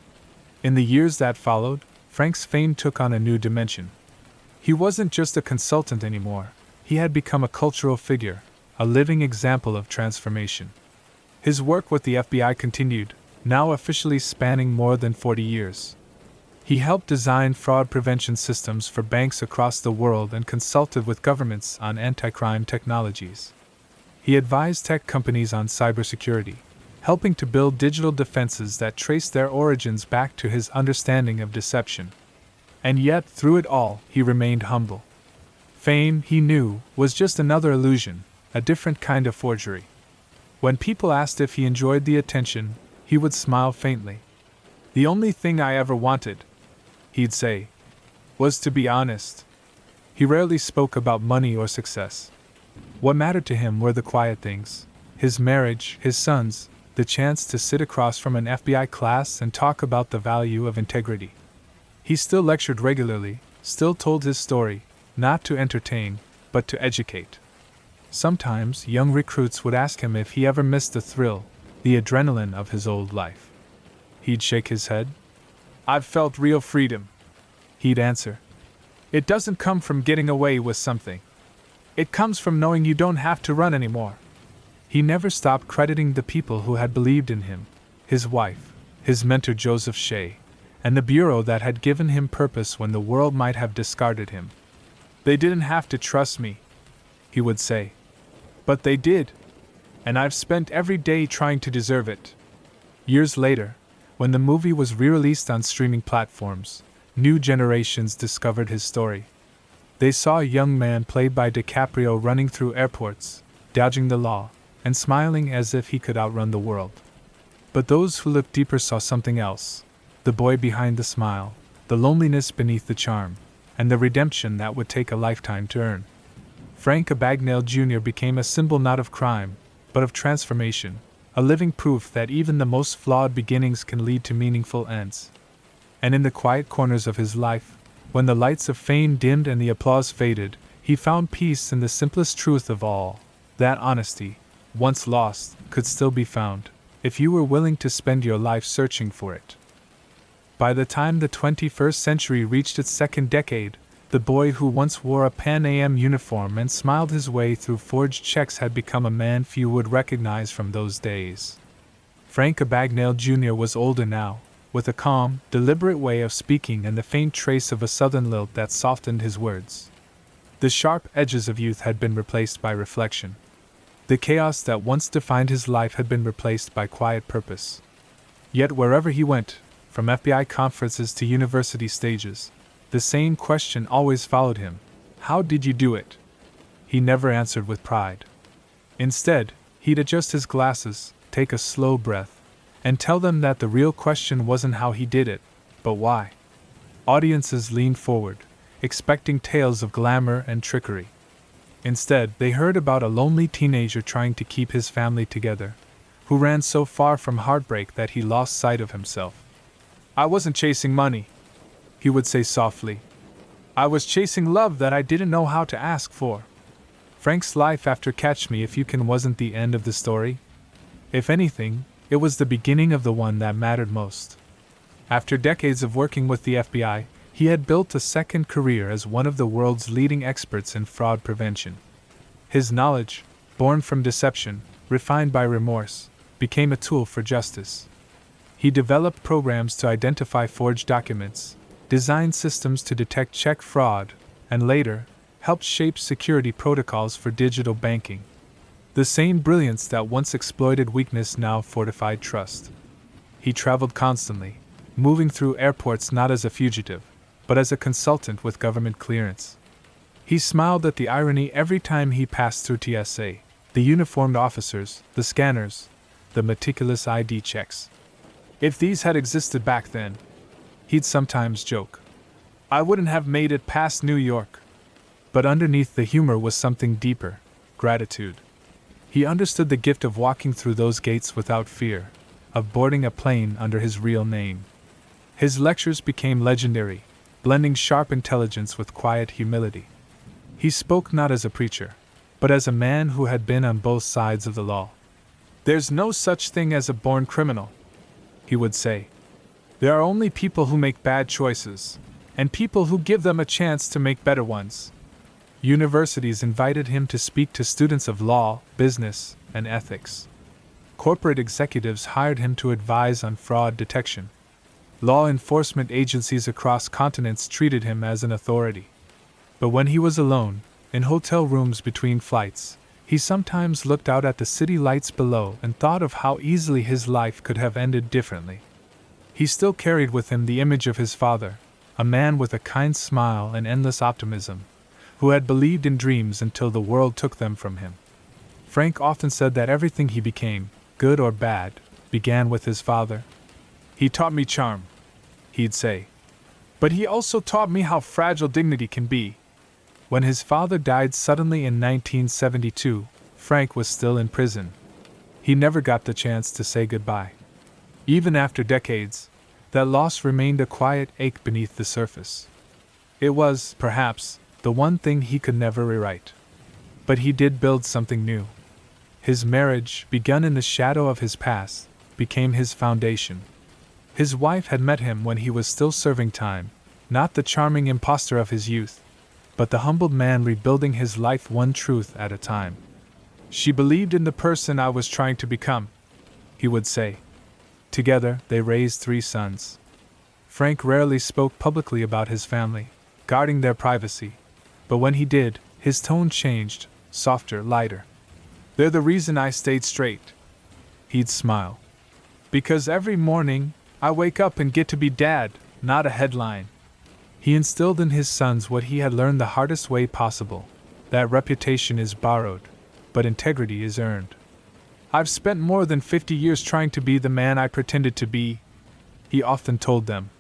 [SPEAKER 1] In the years that followed, Frank's fame took on a new dimension. He wasn't just a consultant anymore, he had become a cultural figure, a living example of transformation. His work with the FBI continued, now officially spanning more than 40 years. He helped design fraud prevention systems for banks across the world and consulted with governments on anti-crime technologies. He advised tech companies on cybersecurity, helping to build digital defenses that traced their origins back to his understanding of deception. And yet, through it all, he remained humble. Fame, he knew, was just another illusion, a different kind of forgery. When people asked if he enjoyed the attention, he would smile faintly. "The only thing I ever wanted," he'd say, "was to be honest." He rarely spoke about money or success. What mattered to him were the quiet things: his marriage, his sons, the chance to sit across from an FBI class and talk about the value of integrity. He still lectured regularly, still told his story, not to entertain, but to educate. Sometimes young recruits would ask him if he ever missed the thrill, the adrenaline of his old life. He'd shake his head. "I've felt real freedom," he'd answer. "It doesn't come from getting away with something. It comes from knowing you don't have to run anymore." He never stopped crediting the people who had believed in him, his wife, his mentor Joseph Shea, and the bureau that had given him purpose when the world might have discarded him. "They didn't have to trust me," he would say. "But they did. And I've spent every day trying to deserve it." Years later, when the movie was re-released on streaming platforms, new generations discovered his story. They saw a young man played by DiCaprio running through airports, dodging the law, and smiling as if he could outrun the world. But those who looked deeper saw something else: the boy behind the smile, the loneliness beneath the charm, and the redemption that would take a lifetime to earn. Frank Abagnale Jr. became a symbol not of crime, but of transformation, a living proof that even the most flawed beginnings can lead to meaningful ends. And in the quiet corners of his life, when the lights of fame dimmed and the applause faded, he found peace in the simplest truth of all: that honesty, once lost, could still be found, if you were willing to spend your life searching for it. By the time the 21st century reached its second decade, The boy who once wore a Pan Am uniform and smiled his way through forged checks had become a man few would recognize from those days. Frank Abagnale Jr. was older now, with a calm, deliberate way of speaking and the faint trace of a southern lilt that softened his words. The sharp edges of youth had been replaced by reflection. The chaos that once defined his life had been replaced by quiet purpose. Yet wherever he went, from FBI conferences to university stages, the same question always followed him: how did you do it? He never answered with pride. Instead, he'd adjust his glasses, take a slow breath, and tell them that the real question wasn't how he did it, but why. Audiences leaned forward, expecting tales of glamour and trickery. Instead, they heard about a lonely teenager trying to keep his family together, who ran so far from heartbreak that he lost sight of himself. "I wasn't chasing money," he would say softly. "I was chasing love that I didn't know how to ask for." Frank's life after Catch Me If You Can wasn't the end of the story. If anything, it was the beginning of the one that mattered most. After decades of working with the FBI, he had built a second career as one of the world's leading experts in fraud prevention. His knowledge, born from deception, refined by remorse, became a tool for justice. He developed programs to identify forged documents, designed systems to detect check fraud, and later, helped shape security protocols for digital banking. The same brilliance that once exploited weakness now fortified trust. He traveled constantly, moving through airports not as a fugitive, but as a consultant with government clearance. He smiled at the irony every time he passed through TSA, the uniformed officers, the scanners, the meticulous ID checks. "If these had existed back then," he'd sometimes joke, "I wouldn't have made it past New York." But underneath the humor was something deeper: gratitude. He understood the gift of walking through those gates without fear, of boarding a plane under his real name. His lectures became legendary, blending sharp intelligence with quiet humility. He spoke not as a preacher, but as a man who had been on both sides of the law. "There's no such thing as a born criminal," he would say. "There are only people who make bad choices, and people who give them a chance to make better ones." Universities invited him to speak to students of law, business, and ethics. Corporate executives hired him to advise on fraud detection. Law enforcement agencies across continents treated him as an authority. But when he was alone, in hotel rooms between flights, he sometimes looked out at the city lights below and thought of how easily his life could have ended differently. He still carried with him the image of his father, a man with a kind smile and endless optimism, who had believed in dreams until the world took them from him. Frank often said that everything he became, good or bad, began with his father. "He taught me charm," he'd say. "But he also taught me how fragile dignity can be." When his father died suddenly in 1972, Frank was still in prison. He never got the chance to say goodbye. Even after decades, that loss remained a quiet ache beneath the surface. It was, perhaps, the one thing he could never rewrite. But he did build something new. His marriage, begun in the shadow of his past, became his foundation. His wife had met him when he was still serving time, not the charming impostor of his youth, but the humbled man rebuilding his life one truth at a time. "She believed in the person I was trying to become," he would say. Together, they raised 3 sons. Frank rarely spoke publicly about his family, guarding their privacy, but when he did, his tone changed, softer, lighter. "They're the reason I stayed straight," he'd smile. "Because every morning, I wake up and get to be dad, not a headline." He instilled in his sons what he had learned the hardest way possible: that reputation is borrowed, but integrity is earned. "I've spent more than 50 years trying to be the man I pretended to be," he often told them.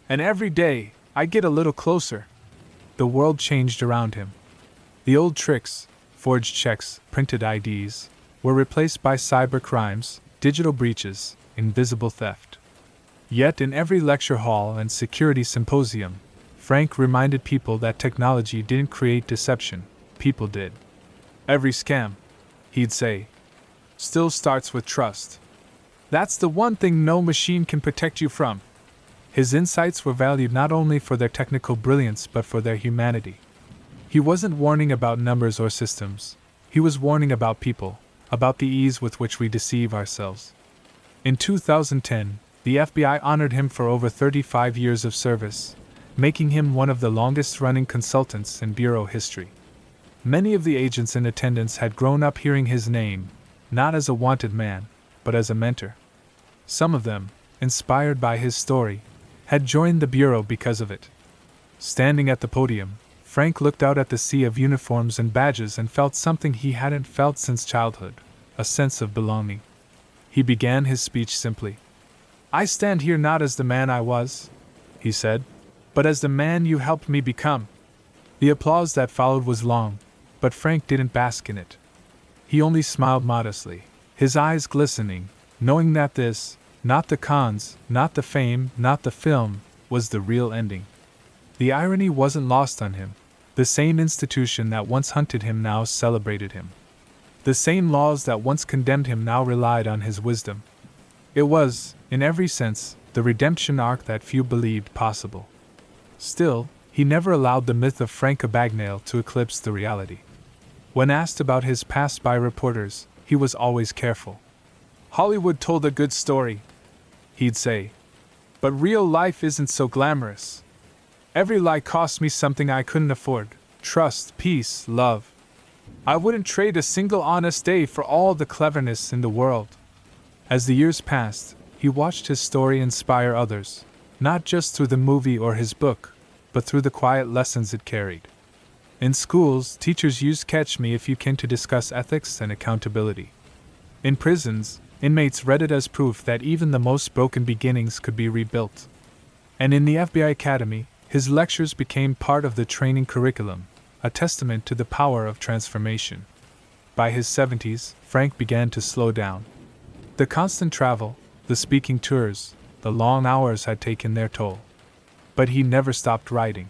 [SPEAKER 1] "And every day, I get a little closer." The world changed around him. The old tricks, forged checks, printed IDs, were replaced by cyber crimes, digital breaches, invisible theft. Yet in every lecture hall and security symposium, Frank reminded people that technology didn't create deception, people did. "Every scam," he'd say, "still starts with trust. That's the one thing no machine can protect you from." His insights were valued not only for their technical brilliance but for their humanity. He wasn't warning about numbers or systems. He was warning about people, about the ease with which we deceive ourselves. In 2010, the FBI honored him for over 35 years of service, making him one of the longest-running consultants in Bureau history. Many of the agents in attendance had grown up hearing his name, not as a wanted man, but as a mentor. Some of them, inspired by his story, had joined the Bureau because of it. Standing at the podium, Frank looked out at the sea of uniforms and badges and felt something he hadn't felt since childhood, a sense of belonging. He began his speech simply. "I stand here not as the man I was," he said, "but as the man you helped me become." The applause that followed was long, but Frank didn't bask in it. He only smiled modestly, his eyes glistening, knowing that this, not the cons, not the fame, not the film, was the real ending. The irony wasn't lost on him. The same institution that once hunted him now celebrated him. The same laws that once condemned him now relied on his wisdom. It was, in every sense, the redemption arc that few believed possible. Still, he never allowed the myth of Frank Abagnale to eclipse the reality. When asked about his past by reporters, he was always careful. "Hollywood told a good story," he'd say, "but real life isn't so glamorous. Every lie cost me something I couldn't afford: trust, peace, love. I wouldn't trade a single honest day for all the cleverness in the world." As the years passed, he watched his story inspire others, not just through the movie or his book, but through the quiet lessons it carried. In schools, teachers used Catch Me If You Can to discuss ethics and accountability. In prisons, inmates read it as proof that even the most broken beginnings could be rebuilt. And in the FBI Academy, his lectures became part of the training curriculum, a testament to the power of transformation. By his 70s, Frank began to slow down. The constant travel, the speaking tours, the long hours had taken their toll. But he never stopped writing.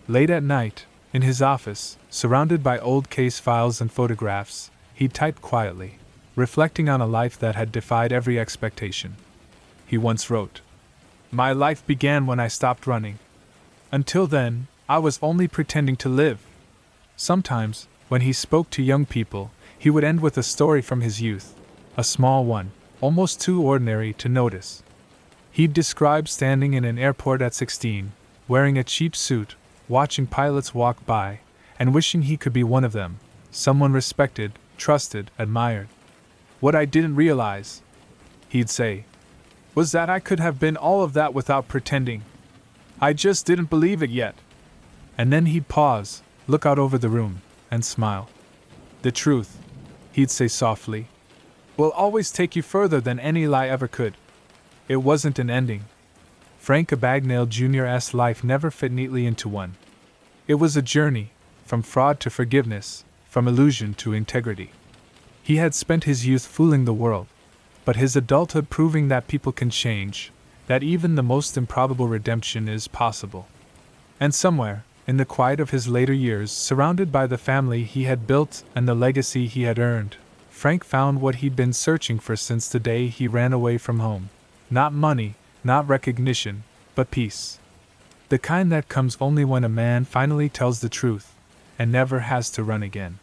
[SPEAKER 1] Late at night, in his office, surrounded by old case files and photographs, he typed quietly, reflecting on a life that had defied every expectation. He once wrote, "My life began when I stopped running. Until then, I was only pretending to live." Sometimes, when he spoke to young people, he would end with a story from his youth, a small one, almost too ordinary to notice. He'd describe standing in an airport at 16, wearing a cheap suit, watching pilots walk by, and wishing he could be one of them, someone respected, trusted, admired. "What I didn't realize," he'd say, "was that I could have been all of that without pretending. I just didn't believe it yet." And then he'd pause, look out over the room, and smile. "The truth," he'd say softly, "will always take you further than any lie ever could." It wasn't an ending. Frank Abagnale Jr.'s life never fit neatly into one. It was a journey, from fraud to forgiveness, from illusion to integrity. He had spent his youth fooling the world, but his adulthood proving that people can change, that even the most improbable redemption is possible. And somewhere, in the quiet of his later years, surrounded by the family he had built and the legacy he had earned, Frank found what he'd been searching for since the day he ran away from home. Not money, not recognition, but peace. The kind that comes only when a man finally tells the truth, and never has to run again.